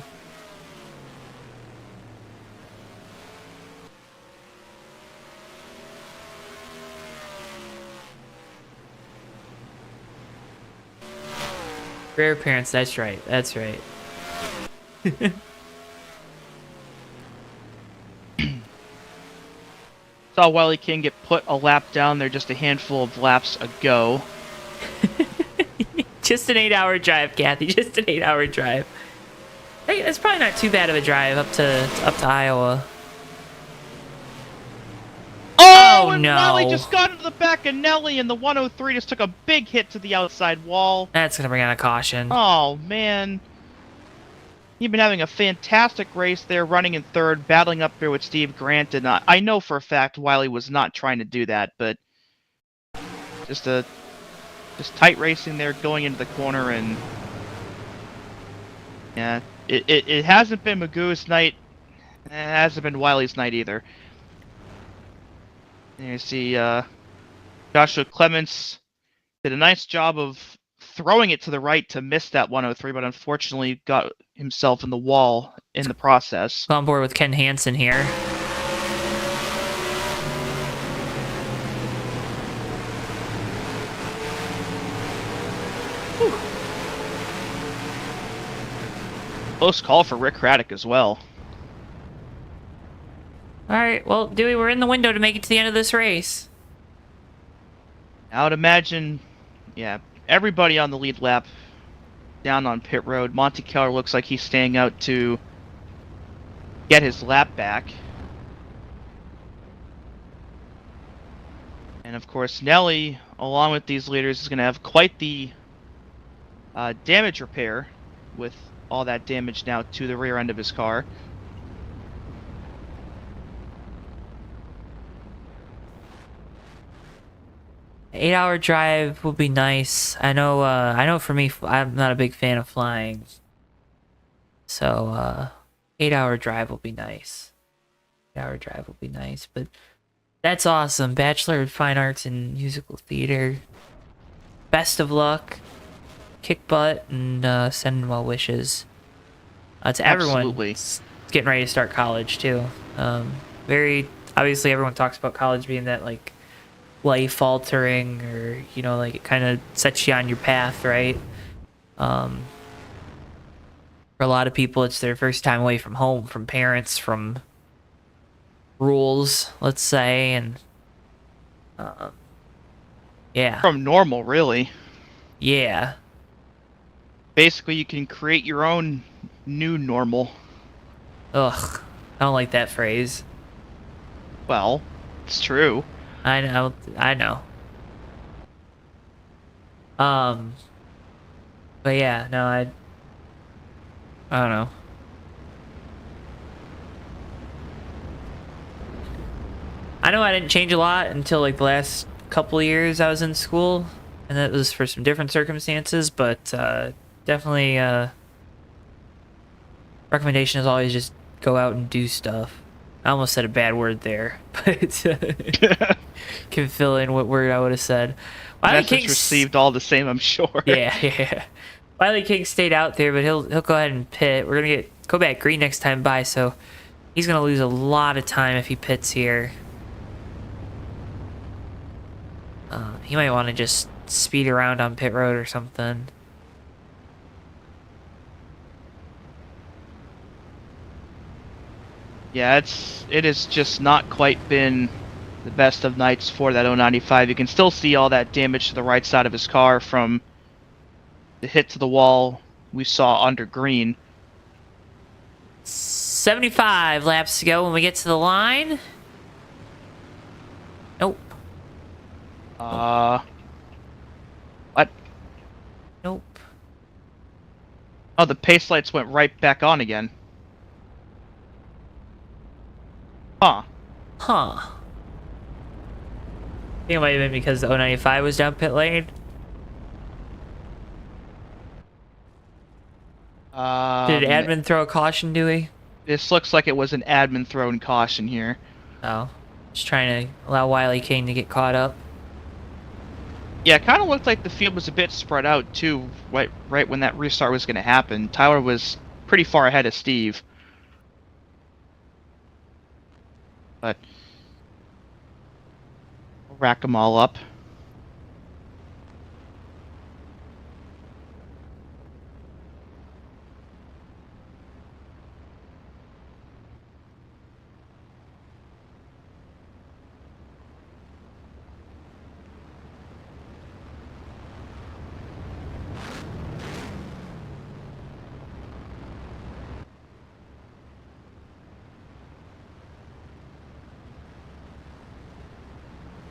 Rare parents, that's right. That's right. Saw Wiley King get put a lap down there just a handful of laps ago. Just an 8-hour drive, Kathy. Just an 8-hour drive. Hey, it's probably not too bad of a drive up to Iowa. Oh, and no. Wiley just got into the back of Nelly, and the 103 just took a big hit to the outside wall. That's gonna bring out a caution. Oh, man. You've been having a fantastic race there, running in third, battling up there with Steve Grant, and I know for a fact Wiley was not trying to do that, but just tight racing there, going into the corner, and yeah, it hasn't been Magoo's night, it hasn't been Wiley's night either. And you see Joshua Clements did a nice job of throwing it to the right to miss that 103, but unfortunately got himself in the wall in the process. On board with Ken Hansen here. Whew. Close call for Rick Craddock as well. Alright, well, Dewey, we're in the window to make it to the end of this race. I would imagine, yeah, everybody on the lead lap down on pit road. Monte Keller looks like he's staying out to get his lap back. And of course, Nelly, along with these leaders, is going to have quite the damage repair with all that damage now to the rear end of his car. Eight-hour drive will be nice. I know for me, I'm not a big fan of flying. So, 8-hour drive will be nice. 8-hour drive will be nice, but that's awesome. Bachelor of Fine Arts in Musical Theater. Best of luck. Kick butt and send well wishes. To everyone. Absolutely. Getting ready to start college, too. Very, obviously everyone talks about college being that, like, life altering, or you know, like it kind of sets you on your path, right? For a lot of people, it's their first time away from home, from parents, from rules, let's say, and yeah, From normal, really. yeah. Basically, you can create your own new normal. Ugh, I don't like that phrase. Well, it's true. I know. But yeah, no, I don't know. I know I didn't change a lot until like the last couple of years I was in school, and that was for some different circumstances, but definitely recommendation is always just go out and do stuff. I almost said a bad word there, but can fill in what word I would have said. Message received all the same, I'm sure. Yeah. Wiley King stayed out there, but he'll go ahead and pit. We're gonna get Kobach green next time by, so he's gonna lose a lot of time if he pits here. He might want to just speed around on pit road or something. Yeah, it has just not quite been the best of nights for that 095. You can still see all that damage to the right side of his car from the hit to the wall we saw under green. 75 laps to go when we get to the line. Nope. What? Nope. Oh, the pace lights went right back on again. Huh. Huh. I think it might have been because the 095 was down pit lane. Did admin throw a caution, Dewey? This looks like it was an admin thrown caution here. Oh. Just trying to allow Wiley Kane to get caught up. Yeah, it kind of looked like the field was a bit spread out, too, right when that restart was going to happen. Tyler was pretty far ahead of Steve. But we'll rack them all up.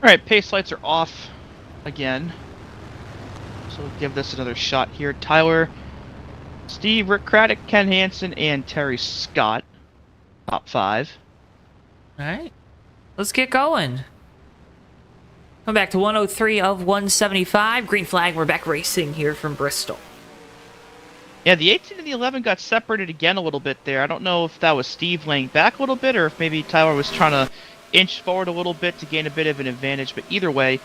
Alright, pace lights are off again. So we'll give this another shot here. Tyler, Steve, Rick Craddock, Ken Hansen, and Terry Scott. Top 5. Alright. Let's get going. Come back to 103 of 175. Green flag, we're back racing here from Bristol. Yeah, the 18 and the 11 got separated again a little bit there. I don't know if that was Steve laying back a little bit or if maybe Tyler was trying to inch forward a little bit to gain a bit of an advantage, but either way,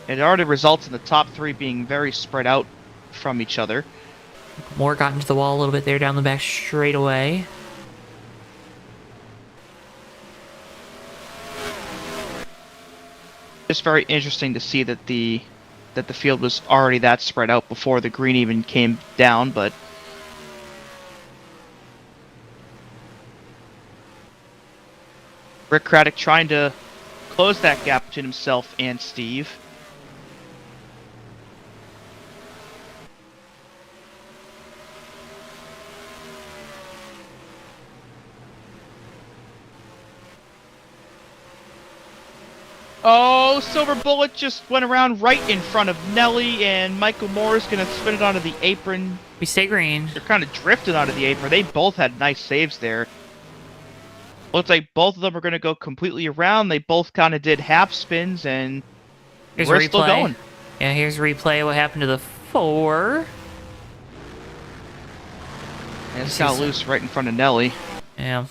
it already results in the top 3 being very spread out from each other. Moore got into the wall a little bit there down the back straightaway. Just very interesting to see that the field was already that spread out before the green even came down, but Rick Craddock trying to close that gap between himself and Steve. Oh, Silver Bullet just went around right in front of Nelly, and Michael Moore is going to spin it onto the apron. We stay green. They're kind of drifted onto the apron. They both had nice saves there. Looks like both of them are going to go completely around. They both kind of did half spins, and Here's we're replay. still going. Yeah, here's replay. What happened to the 4? And it's got loose right in front of Nelly. Yeah.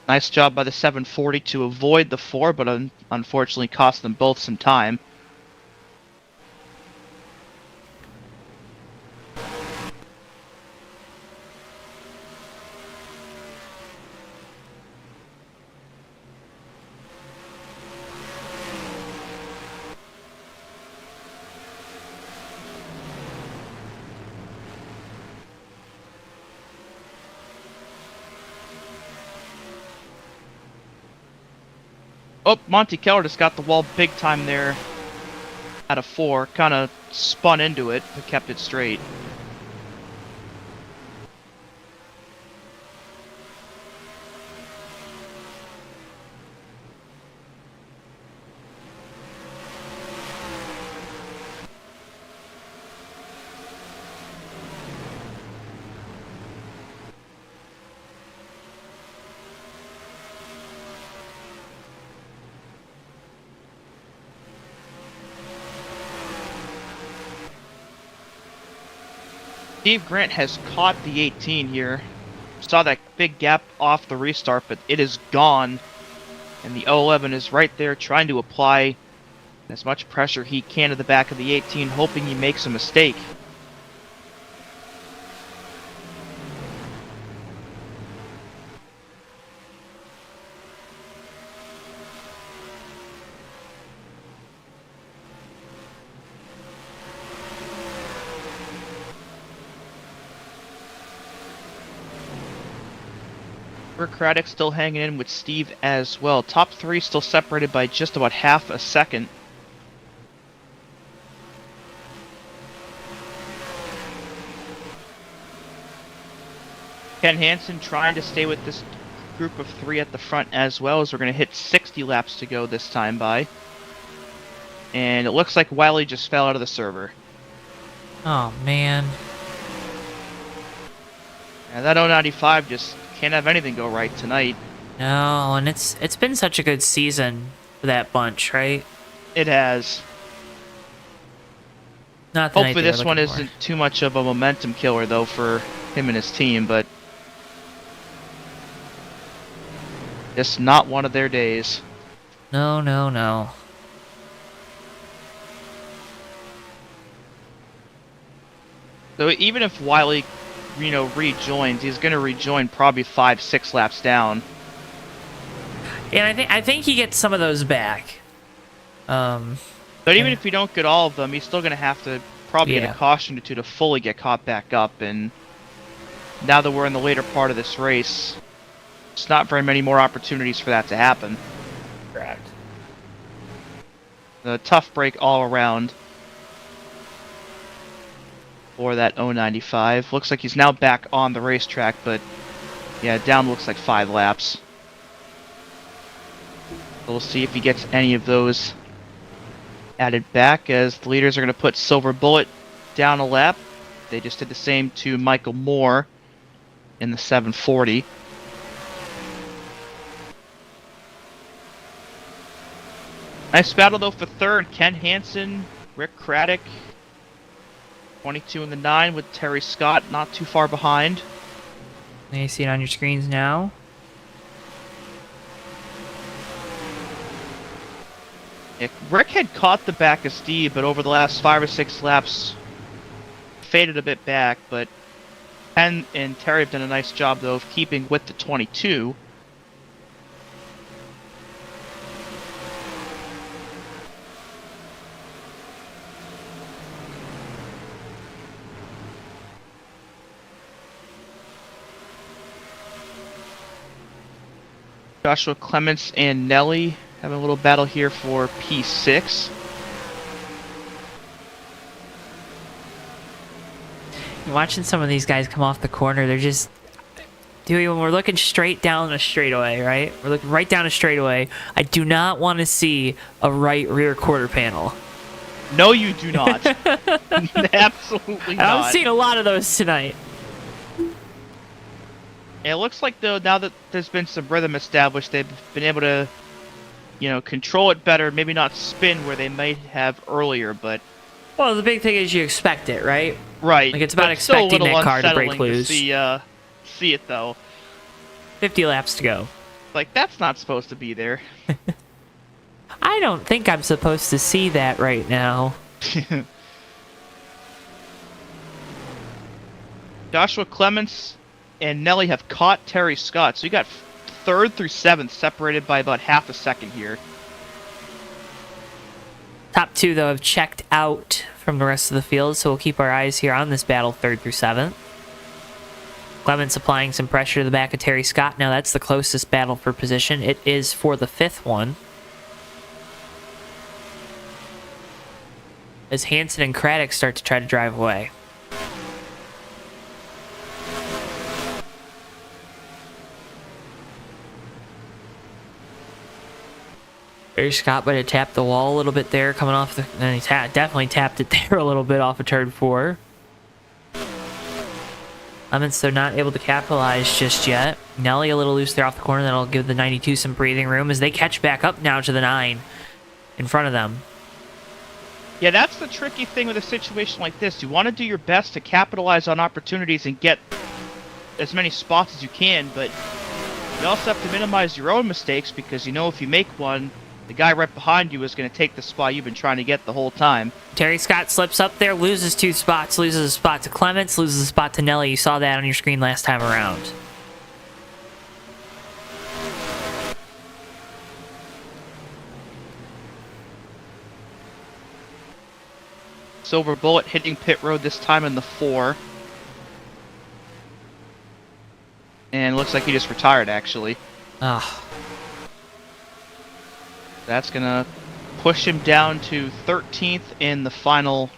Nice job by the 740 to avoid the 4, but unfortunately cost them both some time. Oh, Monty Keller just got the wall big time there at a 4. Kind of spun into it, but kept it straight. Steve Grant has caught the 18 here. Saw that big gap off the restart, but it is gone. And the 011 is right there trying to apply as much pressure he can to the back of the 18, hoping he makes a mistake. Rick Craddock still hanging in with Steve as well. Top 3 still separated by just about half a second. Ken Hansen trying to stay with this group of 3 at the front as well, as we're going to hit 60 laps to go this time by. And it looks like Wiley just fell out of the server. Oh, man. And that 095 just can't have anything go right tonight. No, and it's been such a good season for that bunch, right? It has. Not the night Hopefully they were this one looking for. isn't too much of a momentum killer, though, for him and his team, but just not one of their days. No, no, no. So even if Wiley, rejoins, he's going to rejoin probably 5-6 laps down. And I think he gets some of those back. But even if you don't get all of them, he's still going to have to probably get Yeah. a caution or two to fully get caught back up. And now that we're in the later part of this race, it's not very many more opportunities for that to happen. Correct. A tough break all around for that 095. Looks like he's now back on the racetrack, but yeah, down looks like 5 laps. We'll see if he gets any of those added back, as the leaders are going to put Silver Bullet down a lap. They just did the same to Michael Moore in the 740. Nice battle though for third. Ken Hansen, Rick Craddock, 22 in the 9 with Terry Scott not too far behind. You see it on your screens now. Yeah, Rick had caught the back of Steve, but over the last 5 or 6 laps faded a bit back, but Ken and Terry have done a nice job though of keeping with the 22. Joshua Clements and Nelly having a little battle here for P6. Watching some of these guys come off the corner, they're just... Dude, when we're looking straight down a straightaway, right? We're looking right down a straightaway. I do not want to see a right rear quarter panel. No, you do not. Absolutely And I'm not. seeing a lot of those tonight. It looks like, though, now that there's been some rhythm established, they've been able to, control it better. Maybe not spin where they might have earlier, but... Well, the big thing is you expect it, right? Right. Like, it's about but still a expecting little that car to break unsettling loose. See it, though. 50 laps to go. Like, that's not supposed to be there. I don't think I'm supposed to see that right now. Joshua Clements and Nelly have caught Terry Scott, so you got 3rd through 7th separated by about half a second here. Top 2, though, have checked out from the rest of the field, so we'll keep our eyes here on this battle 3rd through 7th. Clements applying some pressure to the back of Terry Scott. Now that's the closest battle for position. It is for the 5th one. As Hansen and Craddock start to try to drive away. Terry Scott might have tapped the wall a little bit there, coming off the... And he definitely tapped it there a little bit off of turn 4. Clements, they're not able to capitalize just yet. Nelly a little loose there off the corner. That'll give the 92 some breathing room as they catch back up now to the 9 in front of them. Yeah, that's the tricky thing with a situation like this. You want to do your best to capitalize on opportunities and get as many spots as you can, but you also have to minimize your own mistakes, because if you make one, the guy right behind you is going to take the spot you've been trying to get the whole time. Terry Scott slips up there, loses 2 spots, loses a spot to Clements, loses a spot to Nelly. You saw that on your screen last time around. Silver Bullet hitting pit road this time in the 4. And looks like he just retired, actually. Ah, That's going to push him down to 13th in the final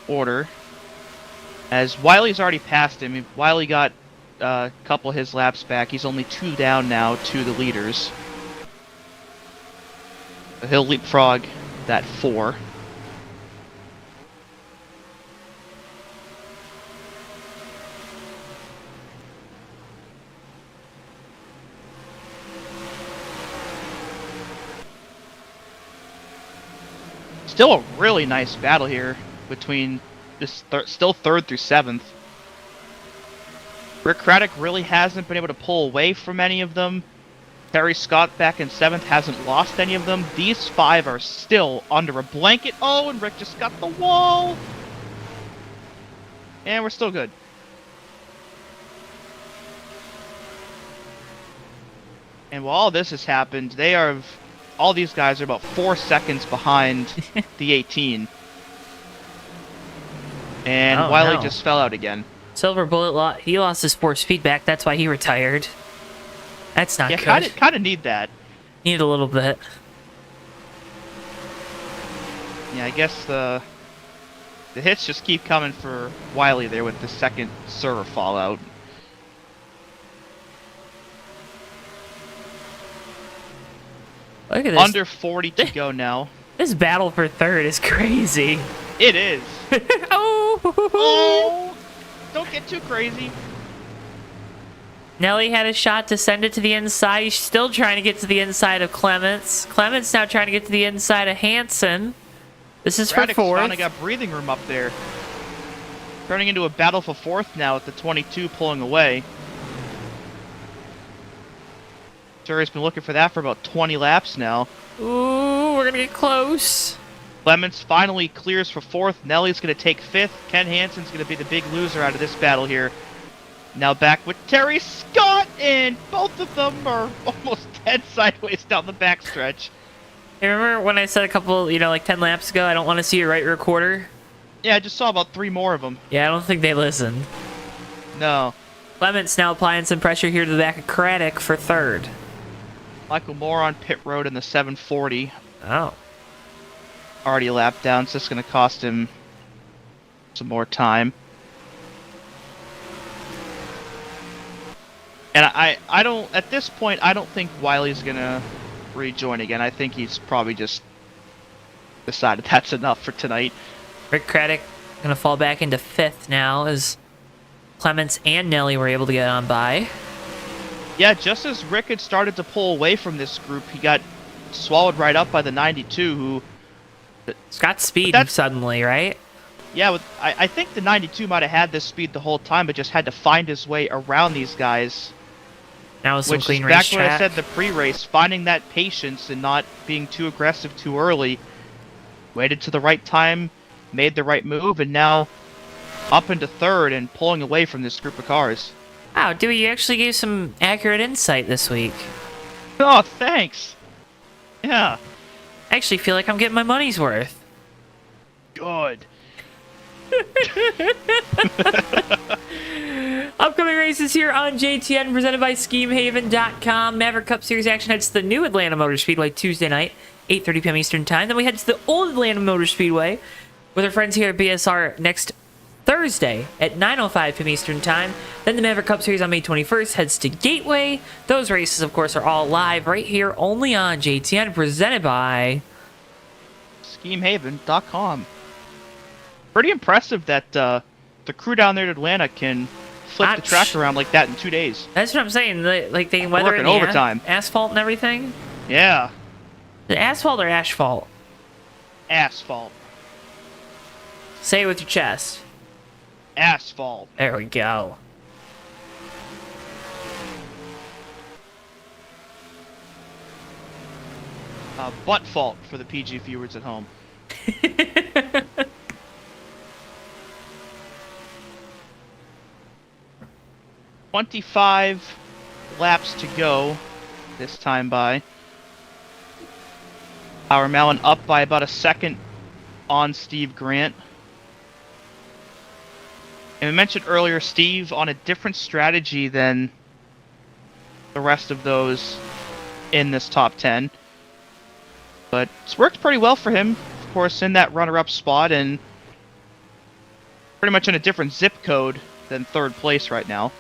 order. As Wiley's already passed him. Wiley got a couple of his laps back. He's only 2 down now to the leaders. So he'll leapfrog that 4. Still a really nice battle here between just still 3rd through 7th. Rick Craddock really hasn't been able to pull away from any of them. Terry Scott back in 7th hasn't lost any of them. These 5 are still under a blanket. Oh, and Rick just got the wall. And we're still good. And while all this has happened, all these guys are about 4 seconds behind the 18. And Wiley just fell out again. Silver Bullet, he lost his force feedback. That's why he retired. That's not good. Yeah, kind of need that. Need a little bit. Yeah, I guess the hits just keep coming for Wiley there with the second server fallout. Look at this. Under 40 to go now. This battle for 3rd is crazy. It is. Oh! Oh! Don't get too crazy. Nelly had a shot to send it to the inside. He's still trying to get to the inside of Clements. Clements now trying to get to the inside of Hansen. This is Braddock's for 4th. finally got breathing room up there. Turning into a battle for 4th now with the 22 pulling away. Terry's been looking for that for about 20 laps now. Ooh, we're gonna get close. Clements finally clears for 4th. Nelly's going to take 5th. Ken Hansen's going to be the big loser out of this battle here. Now back with Terry Scott, and both of them are almost dead sideways down the backstretch. Hey, remember when I said a couple, like 10 laps ago, I don't want to see your right rear quarter? Yeah, I just saw about 3 more of them. Yeah, I don't think they listened. No. Clements now applying some pressure here to the back of Craddock for 3rd. Michael Moore on pit road in the 740. Oh. Already a lap down, so it's going to cost him some more time. And I don't, at this point, I don't think Wiley's going to rejoin again. I think he's probably just decided that's enough for tonight. Rick Craddock going to fall back into 5th now as Clements and Nelly were able to get on by. Yeah, just as Rick had started to pull away from this group, he got swallowed right up by the 92, who... It's got speed suddenly, right? Yeah, I think the 92 might have had this speed the whole time, but just had to find his way around these guys. Now with some Which clean is back racetrack. what I said in the pre-race, finding that patience and not being too aggressive too early. Waited to the right time, made the right move, and now up into 3rd and pulling away from this group of cars. Wow, Dewey, you actually gave some accurate insight this week. Oh, thanks. Yeah. I actually feel like I'm getting my money's worth. Good. Upcoming races here on JTN presented by SchemeHaven.com. Maverick Cup Series action heads to the new Atlanta Motor Speedway Tuesday night, 8:30 p.m. Eastern Time. Then we head to the old Atlanta Motor Speedway with our friends here at BSR next Thursday at 9:05 p.m. Eastern Time. Then the Maverick Cup Series on May 21st heads to Gateway. Those races, of course, are all live right here only on JTN presented by SchemeHaven.com. Pretty impressive that the crew down there at Atlanta can flip the track around like that in 2 days. That's what I'm saying. Like they can weather Working in the overtime. asphalt and everything. Yeah. The asphalt or asphalt? Asphalt. Say it with your chest. Asphalt. There we go. Butt fault for the PG viewers at home. 25 laps to go this time by. Howard Mallon up by about a second on Steve Grant. And we mentioned earlier Steve on a different strategy than the rest of those in this top 10. But it's worked pretty well for him, of course, in that runner-up spot and pretty much in a different zip code than 3rd place right now.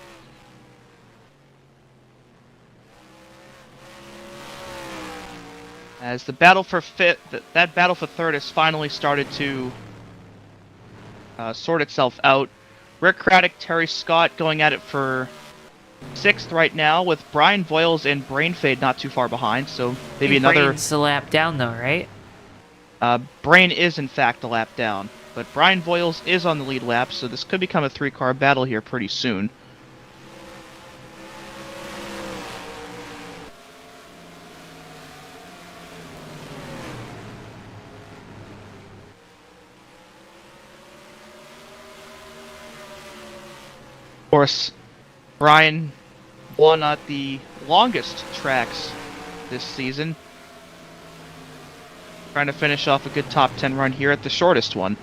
As the battle for that battle for 3rd has finally started to sort itself out. Rick Craddock, Terry Scott going at it for 6th right now, with Brian Voiles and Brain Fade not too far behind. So maybe another. Brain's a lap down though, right? Brain is in fact a lap down, but Brian Voiles is on the lead lap, so this could become a 3-car battle here pretty soon. Of course, Brian won at the longest tracks this season. Trying to finish off a good top 10 run here at the shortest one.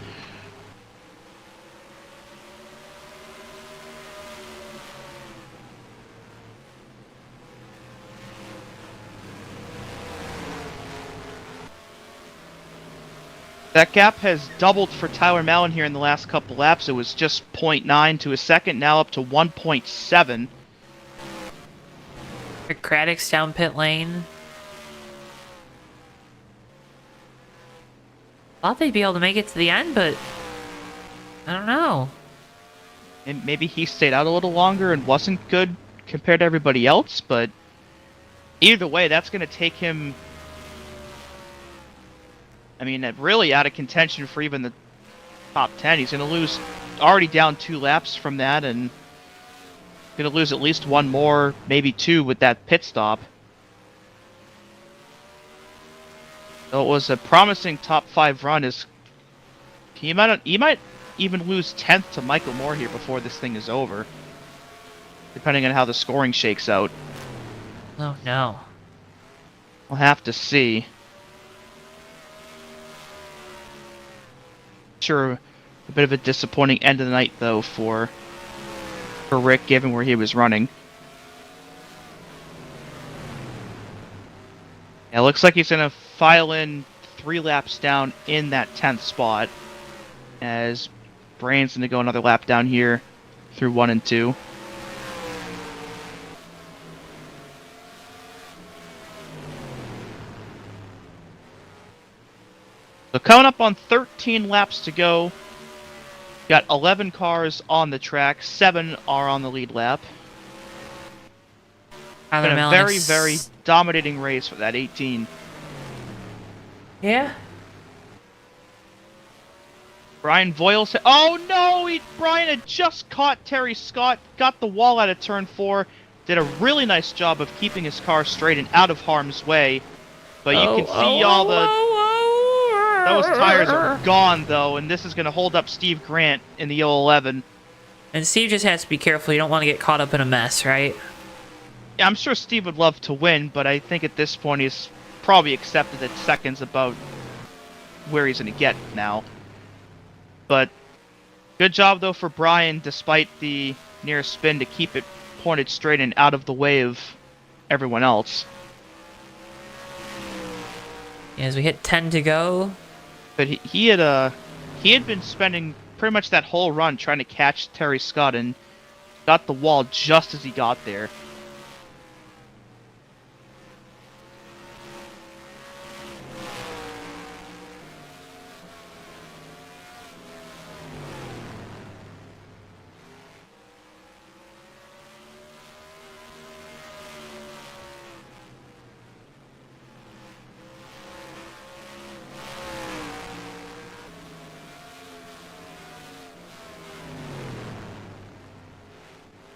That gap has doubled for Tyler Mallon here in the last couple laps. It was just 0.9 to a second, now up to 1.7. Craddock's down pit lane. Thought they'd be able to make it to the end, but I don't know. And maybe he stayed out a little longer and wasn't good compared to everybody else, but either way, that's going to take him, I mean, really out of contention for even the top 10. He's going to lose, already down 2 laps from that, and going to lose at least 1 more, maybe 2 with that pit stop. So it was a promising top 5 run. He might even lose 10th to Michael Moore here before this thing is over, depending on how the scoring shakes out. Oh no. We'll have to see. Sure, a bit of a disappointing end of the night though for Rick, given where he was running. Yeah, it looks like he's going to file in 3 laps down in that 10th spot, as Brain's going to go another lap down here through 1 and 2. So coming up on 13 laps to go. Got 11 cars on the track, 7 are on the lead lap. Been a very, very dominating race for that 18. Yeah. Brian Voiles said, oh no! Brian had just caught Terry Scott, got the wall out of turn 4, did a really nice job of keeping his car straight and out of harm's way. But you can see all the... Those tires are gone though, and this is going to hold up Steve Grant in the 011. And Steve just has to be careful. You don't want to get caught up in a mess, right? Yeah, I'm sure Steve would love to win, but I think at this point he's probably accepted that second's about where he's going to get now. But good job, though, for Brian, despite the near spin, to keep it pointed straight and out of the way of everyone else. As we hit 10 to go. But he had been spending pretty much that whole run trying to catch Terry Scott and got the wall just as he got there.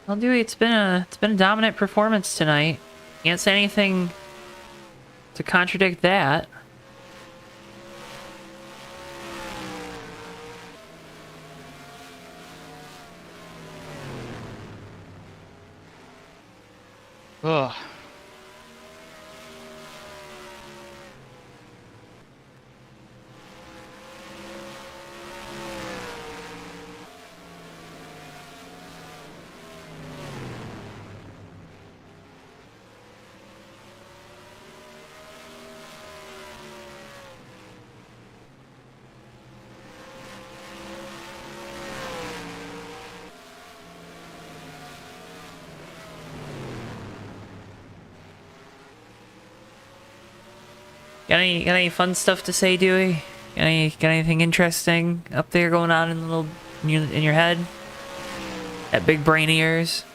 Well, Dewey, it's been a dominant performance tonight. Can't say anything to contradict that. Ugh. Got any fun stuff to say, Dewey? Got anything interesting up there going on in your head? That big brain of yours?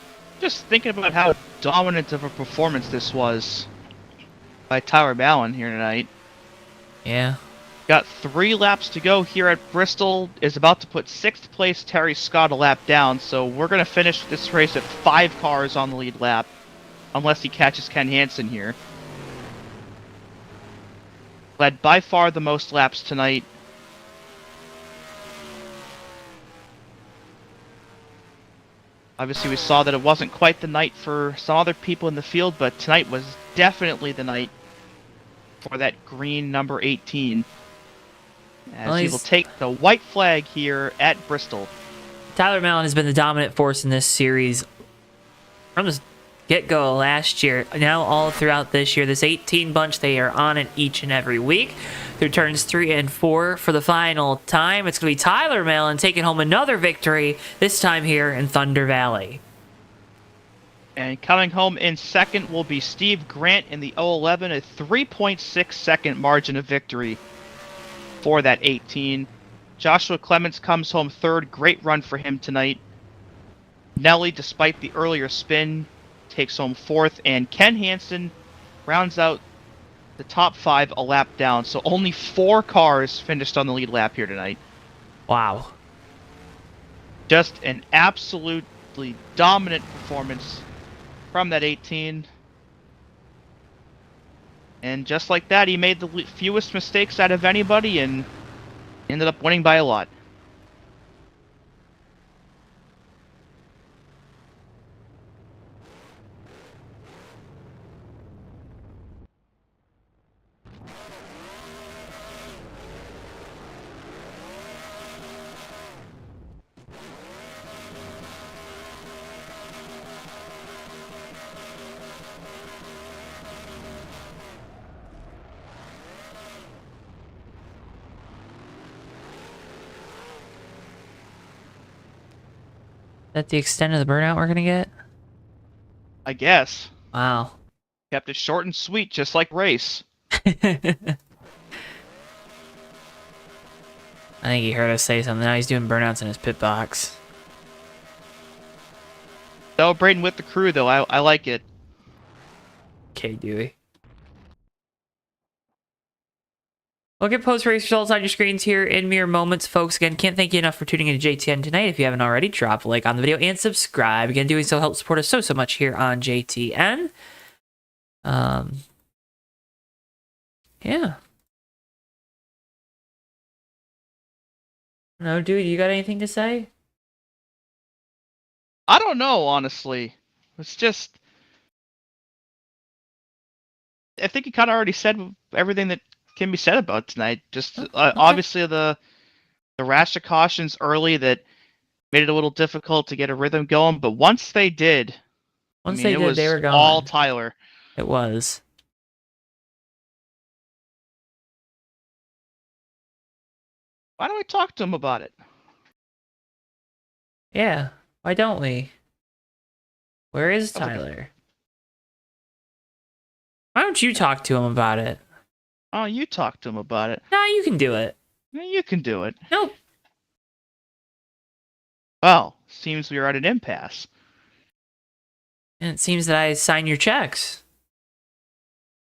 Just thinking about how dominant of a performance this was by Tyler Mallon here tonight. Yeah. Got 3 laps to go here at Bristol. Is about to put 6th place Terry Scott a lap down, so we're going to finish this race at 5 cars on the lead lap, unless he catches Ken Hansen here. Led by far the most laps tonight. Obviously we saw that it wasn't quite the night for some other people in the field, but tonight was definitely the night for that green number 18. As he will take the white flag here at Bristol. Tyler Mallon has been the dominant force in this series from the get-go last year. Now all throughout this year, this 18 bunch, they are on it each and every week. Through turns 3 and 4 for the final time. It's going to be Tyler Mallon taking home another victory, this time here in Thunder Valley. And coming home in second will be Steve Grant in the 011, a 3.6 second margin of victory for that 18. Joshua Clements comes home third. Great run for him tonight. Nelly, despite the earlier spin, takes home fourth. And Ken Hansen rounds out the top 5 a lap down. So only 4 cars finished on the lead lap here tonight. Wow. Just an absolutely dominant performance from that 18. And just like that, he made the fewest mistakes out of anybody and ended up winning by a lot. Is that the extent of the burnout we're going to get? I guess. Wow. Kept it short and sweet, just like race. I think he heard us say something. Now he's doing burnouts in his pit box. Celebrating with the crew, though. I like it. Okay, Dewey. We'll get post-race results on your screens here in mere moments, folks. Again, can't thank you enough for tuning in to JTN tonight. If you haven't already, drop a like on the video and subscribe. Again, doing so helps support us so much here on JTN. Yeah. No, dude, you got anything to say? I don't know, honestly. It's just... I think you kind of already said everything that can be said about tonight. Just obviously the rash of cautions early that made it a little difficult to get a rhythm going, but once they did, Once I mean, they it did, was they were going. all Tyler. It was. Why don't we talk to him about it? Yeah. Why don't we? Where is Okay. Tyler? Why don't you talk to him about it? Oh, you talk to him about it. No, you can do it. Yeah, you can do it. Nope. Well, seems we are at an impasse. And it seems that I sign your checks.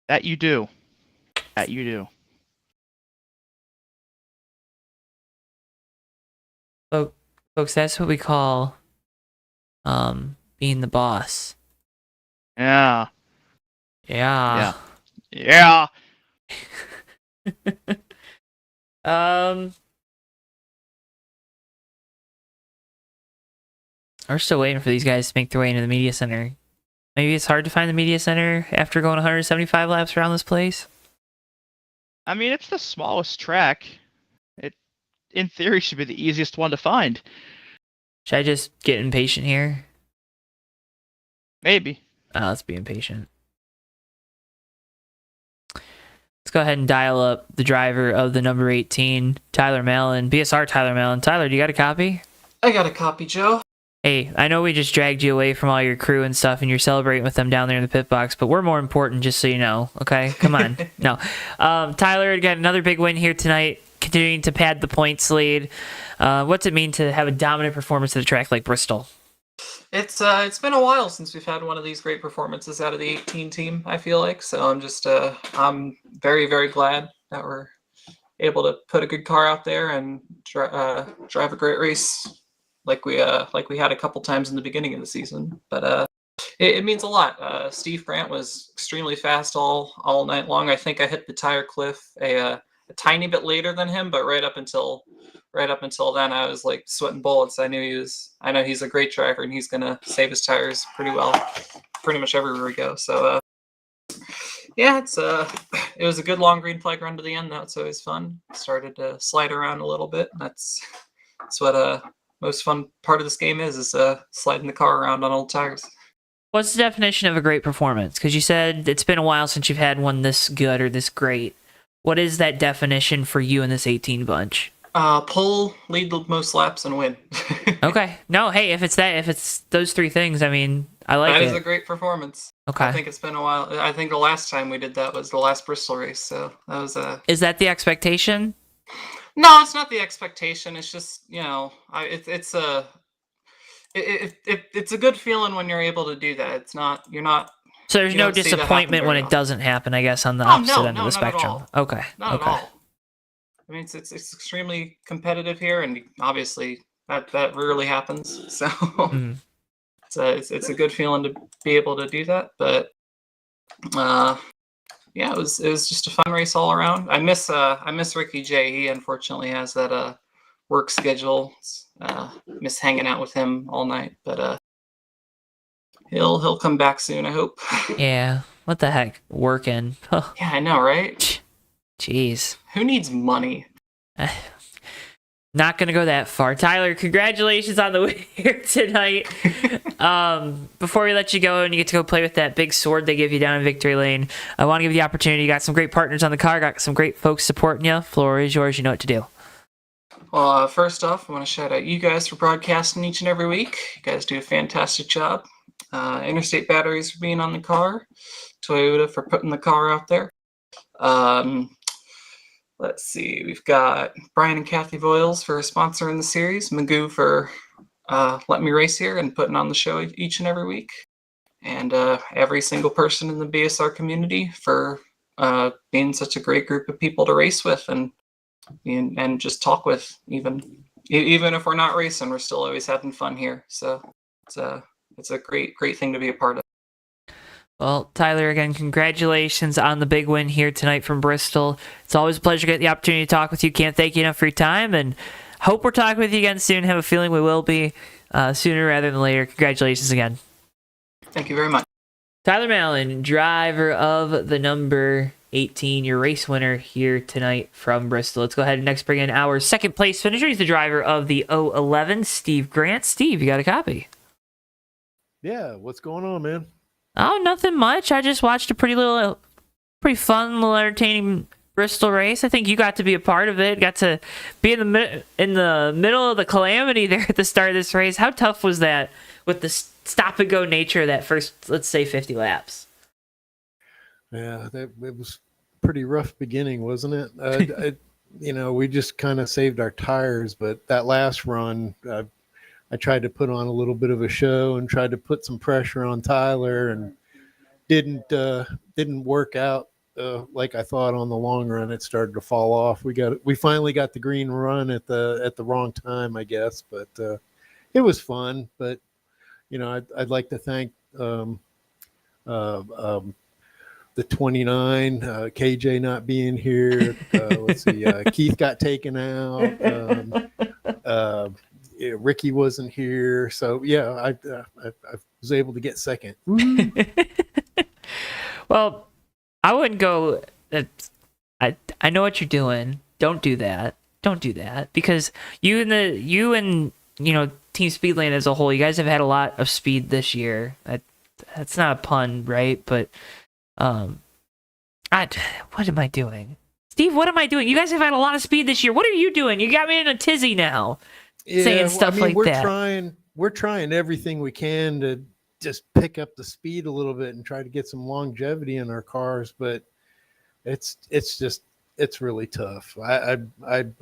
That you do. That you do. Folks, that's what we call being the boss. Yeah. Yeah. Yeah. We're still waiting for these guys to make their way into the media center. Maybe it's hard to find the media center after going 175 laps around this place. I mean, it's the smallest track. It, in theory, should be the easiest one to find. Should I just get impatient here? Maybe. Let's be impatient. Let's go ahead and dial up the driver of the number 18, Tyler Mallon, BSR Tyler Mallon. Tyler, do you got a copy? I got a copy, Joe. Hey, I know we just dragged you away from all your crew and stuff, and you're celebrating with them down there in the pit box, but we're more important, just so you know, okay? Come on. No. Tyler got another big win here tonight, continuing to pad the points lead. What's it mean to have a dominant performance at a track like Bristol? It's been a while since we've had one of these great performances out of the 18 team, I feel like. So I'm just I'm very, very glad that we're able to put a good car out there and drive a great race like we had a couple times in the beginning of the season. But it means a lot. Steve Grant was extremely fast all night long. I think I hit the tire cliff a tiny bit later than him, but right up until then, I was like sweating bullets. I know he's a great driver and he's gonna save his tires pretty well, pretty much everywhere we go. So yeah, it was a good long green flag run to the end. That's always fun. Started to slide around a little bit. That's what most fun part of this game is sliding the car around on old tires. What's the definition of a great performance? Because you said it's been a while since you've had one this good or this great. What is that definition for you in this 18 bunch? Pull, lead the most laps, and win. Okay. No, hey, if it's those three things, I mean, I like it. That is a great performance. Okay. I think it's been a while. I think the last time we did that was the last Bristol race, so that was Is that the expectation? No, it's not the expectation. It's just, it's a good feeling when you're able to do that. You're not. So there's you no don't see that disappointment happen when very it often. doesn't happen, I guess, on the opposite end of the not at spectrum. all. Okay. Not okay. at all. I mean, it's extremely competitive here, and obviously that rarely happens. So it's a good feeling to be able to do that. But yeah, it was just a fun race all around. I miss Ricky J. He unfortunately has that work schedule. Miss hanging out with him all night, but he'll come back soon, I hope. Yeah. What the heck? Working. Yeah, I know, right? Jeez. Who needs money? Not gonna go that far. Tyler, congratulations on the win here tonight. Before we let you go and you get to go play with that big sword they give you down in Victory Lane, I want to give you the opportunity. You got some great partners on the car, got some great folks supporting you. Floor is yours. You know what to do. Well, first off, I want to shout out you guys for broadcasting each and every week. You guys do a fantastic job. Interstate Batteries for being on the car. Toyota for putting the car out there. Let's see. We've got Brian and Kathy Voiles for sponsoring the series. Magoo for letting me race here and putting on the show each and every week. And every single person in the BSR community for being such a great group of people to race with and just talk with. Even if we're not racing, we're still always having fun here. So it's a great thing to be a part of. Well, Tyler, again, congratulations on the big win here tonight from Bristol. It's always a pleasure to get the opportunity to talk with you. Can't thank you enough for your time, and hope we're talking with you again soon. Have a feeling we will be sooner rather than later. Congratulations again. Thank you very much. Tyler Mallon, driver of the number 18, your race winner here tonight from Bristol. Let's go ahead and next bring in our second place finisher. He's the driver of the 011, Steve Grant. Steve, you got a copy? Yeah, what's going on, man? Oh, nothing much. I just watched a pretty fun, little entertaining Bristol race. I think you got to be a part of it. Got to be in the middle of the calamity there at the start of this race. How tough was that with the stop and go nature of that first, let's say, 50 laps? Yeah, it was pretty rough beginning, wasn't it? We just kind of saved our tires, but that last run, I tried to put on a little bit of a show and tried to put some pressure on Tyler, and didn't work out like I thought on the long run. It started to fall off. We finally got the green run at the wrong time, I guess, but it was fun. But I'd like to thank the 29, KJ not being here. Let's see, Keith got taken out. Ricky wasn't here, so yeah, I was able to get second. Well, I wouldn't go. I know what you're doing. Don't do that. Don't do that, because you and Team Speedlane as a whole, you guys have had a lot of speed this year. That's not a pun, right? But what am I doing, Steve? What am I doing? You guys have had a lot of speed this year. What are you doing? You got me in a tizzy now. Yeah, saying stuff like that. We're trying everything we can to just pick up the speed a little bit and try to get some longevity in our cars, but it's really tough. I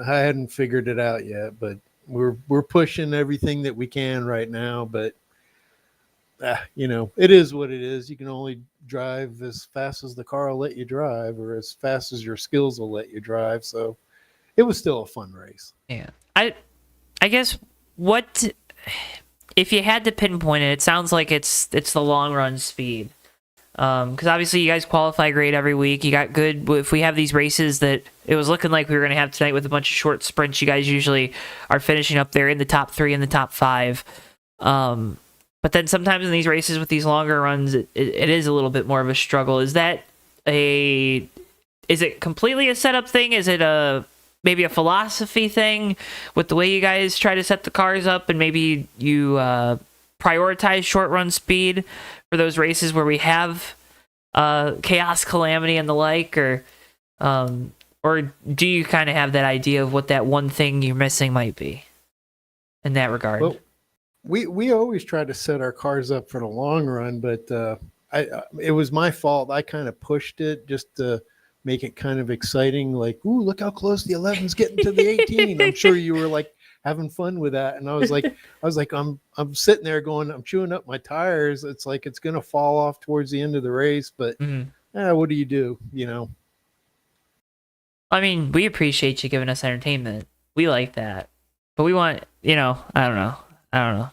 hadn't figured it out yet, but we're pushing everything that we can right now. But it is what it is. You can only drive as fast as the car will let you drive, or as fast as your skills will let you drive. So it was still a fun race. Yeah. I guess what if you had to pinpoint it, it sounds like it's the long run speed. Because obviously you guys qualify great every week. You got good. If we have these races that it was looking like we were going to have tonight with a bunch of short sprints, you guys usually are finishing up there in the top 3 and the top 5. But then sometimes in these races with these longer runs, it is a little bit more of a struggle. Is it completely a setup thing? Is it maybe a philosophy thing with the way you guys try to set the cars up, and maybe you prioritize short run speed for those races where we have chaos, calamity, and the like, or do you kind of have that idea of what that one thing you're missing might be in that regard? Well, we always try to set our cars up for the long run, but it was my fault. I kind of pushed it just to make it kind of exciting. Like, ooh, look how close the 11's getting to the 18. I'm sure you were like having fun with that, and I was like, I'm sitting there going, I'm chewing up my tires. It's like it's gonna fall off towards the end of the race, but what do you do? You know. I mean, we appreciate you giving us entertainment. We like that, but we want, I don't know.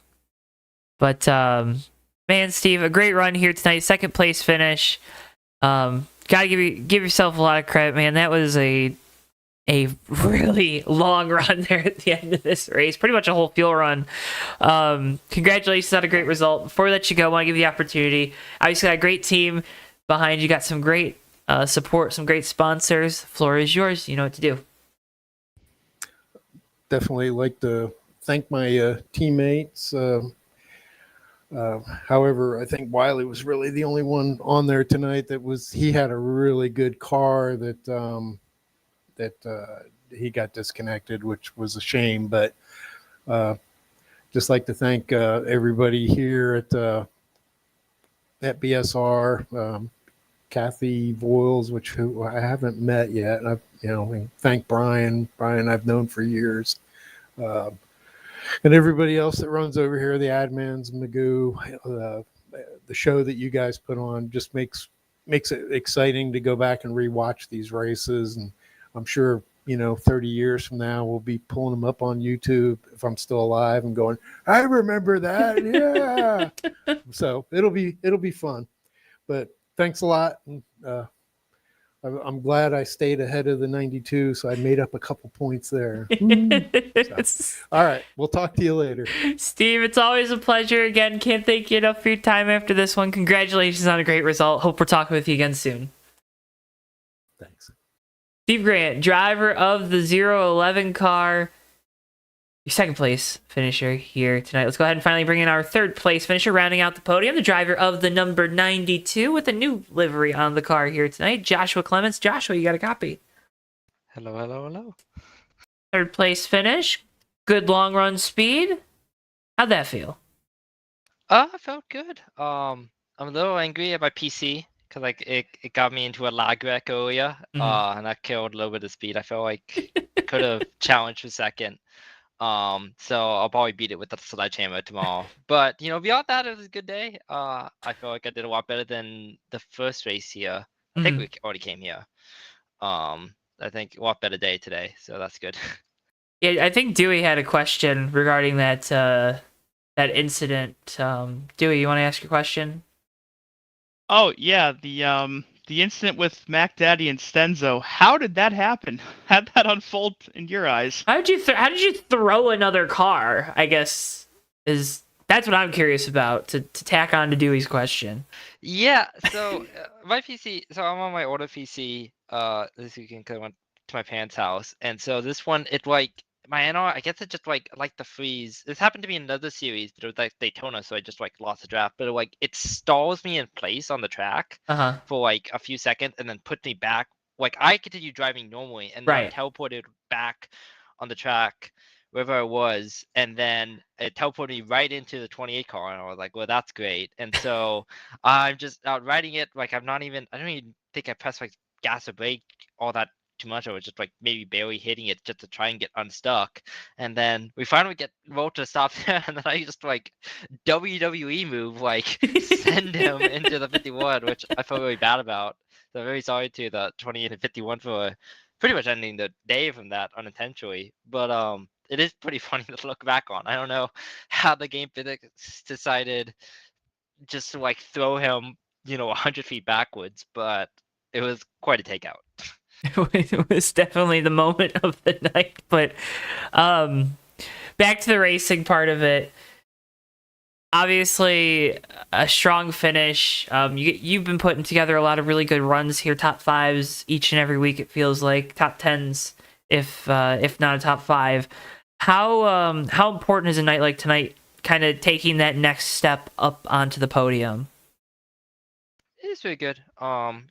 But man, Steve, a great run here tonight. Second place finish. Gotta give yourself a lot of credit, man. That was a really long run there at the end of this race. Pretty much a whole fuel run. Congratulations on a great result. Before we let you go, I want to give you the opportunity. Obviously, got a great team behind you. Got some great support, some great sponsors. The floor is yours. You know what to do. Definitely like to thank my teammates. However, I think Wiley was really the only one on there tonight he had a really good car that he got disconnected, which was a shame. But just like to thank everybody here at BSR, Kathy Voiles, who I haven't met yet. And thank Brian. Brian I've known for years. And everybody else that runs over here, the admins, Magoo, the show that you guys put on just makes it exciting to go back and rewatch these races. And I'm sure, 30 years from now, we'll be pulling them up on YouTube if I'm still alive and going, I remember that. Yeah. So it'll be fun, but thanks a lot. And, I'm glad I stayed ahead of the 92, so I made up a couple points there. So, all right, we'll talk to you later. Steve, it's always a pleasure. Again, can't thank you enough for your time after this one. Congratulations on a great result. Hope we're talking with you again soon. Thanks. Steve Grant, driver of the 011 car. Your second place finisher here tonight. Let's go ahead and finally bring in our third place finisher, rounding out the podium, the driver of the number 92 with a new livery on the car here tonight, Joshua Clements. Joshua, you got a copy. Hello. Third place finish. Good long run speed. How'd that feel? I felt good. I'm a little angry at my PC because it got me into a lag wreck earlier, and that killed a little bit of speed. I felt like could have challenged for second. So I'll probably beat it with the sledgehammer tomorrow. But beyond that, it was a good day. I feel like I did a lot better than the first race here. I think we already came here. I think a lot better day today, so that's good. Yeah, I think Dewey had a question regarding that incident. Dewey, you want to ask your question? Oh yeah, the incident with Mac Daddy and Stenzo. How did that happen? How'd that unfold in your eyes? How did you throw another car? I guess that's what I'm curious about to tack on to Dewey's question. Yeah, so my PC. So I'm on my older PC this weekend because I went to my parents' house, and so this one my NR, I guess it just like the freeze. This happened to be another series, but it was like Daytona, so I just lost the draft. But it stalls me in place on the track for a few seconds, and then puts me back. I continue driving normally, and then teleported back on the track wherever I was, and then it teleported me right into the 28 car, and I was like, well, that's great. And so I'm just out riding it. I don't even think I pressed gas or brake all that too much. I was just maybe barely hitting it just to try and get unstuck, and then we finally get Volt to stop there, and then I just WWE move send him into the 51, which I felt really bad about. So I'm very sorry to the 28 and 51 for pretty much ending the day from that unintentionally. But it is pretty funny to look back on. I don't know how the game physics decided just to like throw him, 100 feet backwards, but it was quite a takeout. It was definitely the moment of the night. But back to the racing part of it. Obviously, a strong finish. You've been putting together a lot of really good runs here, top fives each and every week. It feels like top tens, if not a top five. How important is a night like tonight, kind of taking that next step up onto the podium? It's really good. I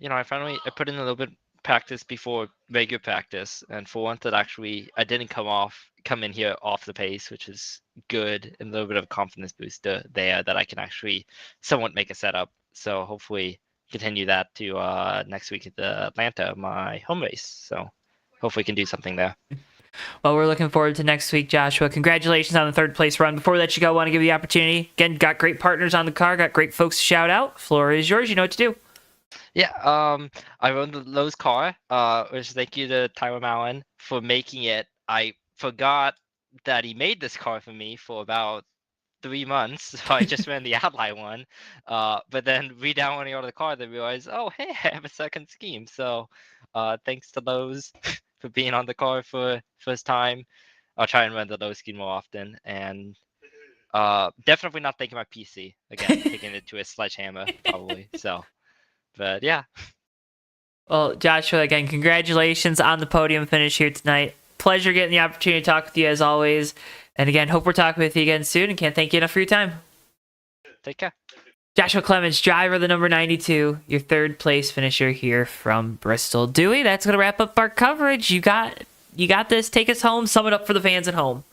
put in a little bit of practice before regular practice, and for once that actually I didn't come in here off the pace, which is good, and a little bit of a confidence booster there that I can actually somewhat make a setup. So hopefully continue that to next week at the Atlanta, my home race. So hopefully can do something there. Well, we're looking forward to next week, Joshua. Congratulations on the third place run. Before we let you go, I want to give you the opportunity. Again, got great partners on the car, got great folks to shout out. Floor is yours. You know what to do. Yeah, I run the Lowe's car, which thank you to Tyler Mallon for making it. I forgot that he made this car for me for about 3 months, so I just ran the outline one. But then re-downloading all the car, they realized, oh, hey, I have a second scheme. So thanks to Lowe's for being on the car for first time. I'll try and run the Lowe's scheme more often. And definitely not taking my PC. Again, taking it to a sledgehammer, probably. So, but yeah. Well, Joshua, again, congratulations on the podium finish here tonight. Pleasure getting the opportunity to talk with you as always. And again, hope we're talking with you again soon, and can't thank you enough for your time. Take care. Joshua Clements, driver of the number 92, your third place finisher here from Bristol. Dewey, that's going to wrap up our coverage. You got this. Take us home. Sum it up for the fans at home.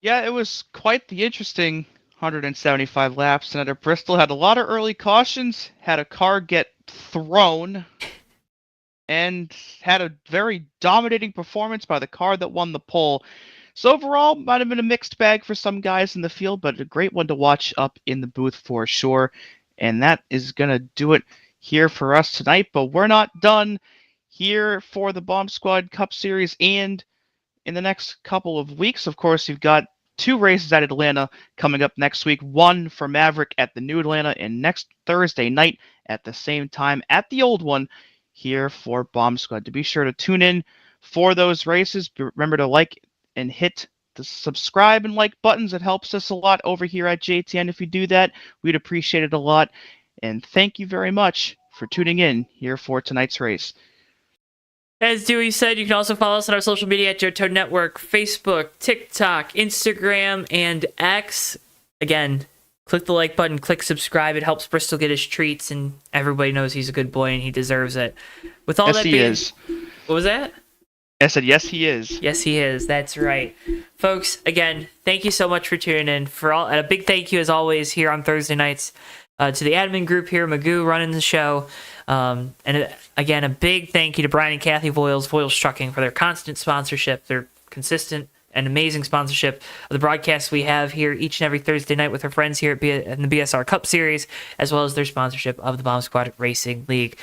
Yeah, it was quite the interesting 175 laps. And at Bristol, had a lot of early cautions, had a car get thrown, and had a very dominating performance by the car that won the pole. So overall, might have been a mixed bag for some guys in the field, but a great one to watch up in the booth for sure. And that is going to do it here for us tonight. But we're not done here for the Bomb Squad Cup Series. And in the next couple of weeks, of course, you've got 2 races at Atlanta coming up next week. One for Maverick at the new Atlanta, and next Thursday night at the same time at the old one here for Bomb Squad. To be sure to tune in for those races. Remember to like and hit the subscribe and like buttons. It helps us a lot over here at JTN. If you do that, we'd appreciate it a lot. And thank you very much for tuning in here for tonight's race. As Dewey said, you can also follow us on our social media at JoeTowNetwork, Facebook, TikTok, Instagram, and X. Again, click the like button, click subscribe. It helps Bristol get his treats, and everybody knows he's a good boy and he deserves it. With all Yes, that he being, is. What was that? I said, yes, he is. Yes, he is. That's right. Folks, again, thank you so much for tuning in. And a big thank you, as always, here on Thursday nights to the admin group here, Magoo, running the show. Again, a big thank you to Brian and Kathy Voiles Trucking, for their constant sponsorship, their consistent and amazing sponsorship of the broadcasts we have here each and every Thursday night with our friends here in the BSR Cup Series, as well as their sponsorship of the Bomb Squad Racing League.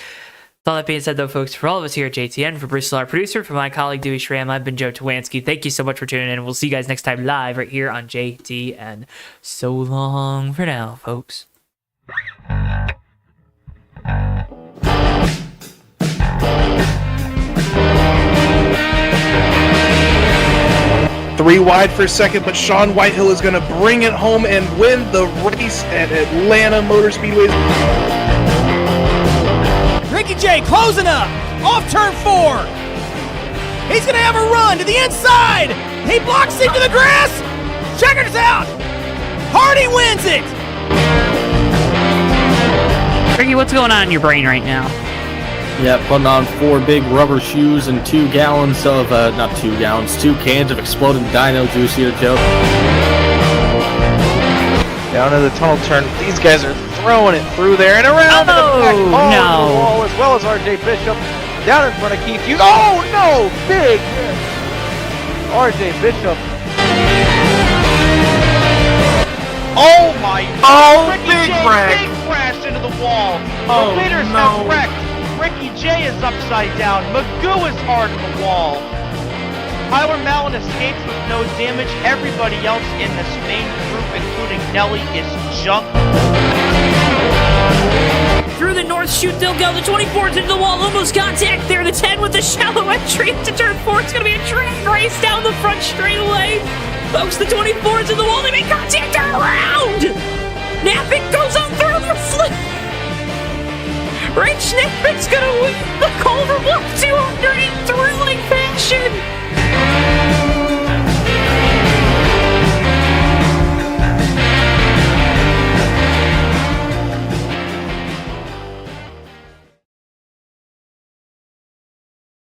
With all that being said, though, folks, for all of us here at JTN, for Bristol, our producer, for my colleague Dewey Schramm, I've been Joe Tawansky. Thank you so much for tuning in, and we'll see you guys next time live right here on JTN. So long for now, folks. 3 wide for second, but Sean Whitehill is going to bring it home and win the race at Atlanta Motor Speedway. Ricky J closing up off turn 4. He's going to have a run to the inside. He blocks into the grass. Checkers out. Hardy wins it. Ricky, what's going on in your brain right now? Yeah, putting on 4 big rubber shoes and 2 gallons of, not 2 gallons, 2 cans of exploding dino juice here, Joe. Down to the tunnel turn. These guys are throwing it through there and around to the back no. wall, as well as RJ Bishop. Down in front of Keith Hughes. Oh, no! Big hit. RJ Bishop. Oh, my God. Oh, Ricky big J wreck. big crashed into the wall. Oh, the leaders no. have wrecked. Ricky J Jay is upside down. Magoo is hard on the wall. Tyler Mallon escapes with no damage. Everybody else in this main group, including Nelly, is junk. Through the north chute they'll go. The 24's into the wall. Almost contact there. The 10 with the shallow entry into turn 4. It's going to be a drag race down the front straightaway. Folks, the 24's in the wall. They make contact. Turn around. Nappick goes on through the flip. Rich Nappick's going to win the Culver Block 200 in thrilling fashion.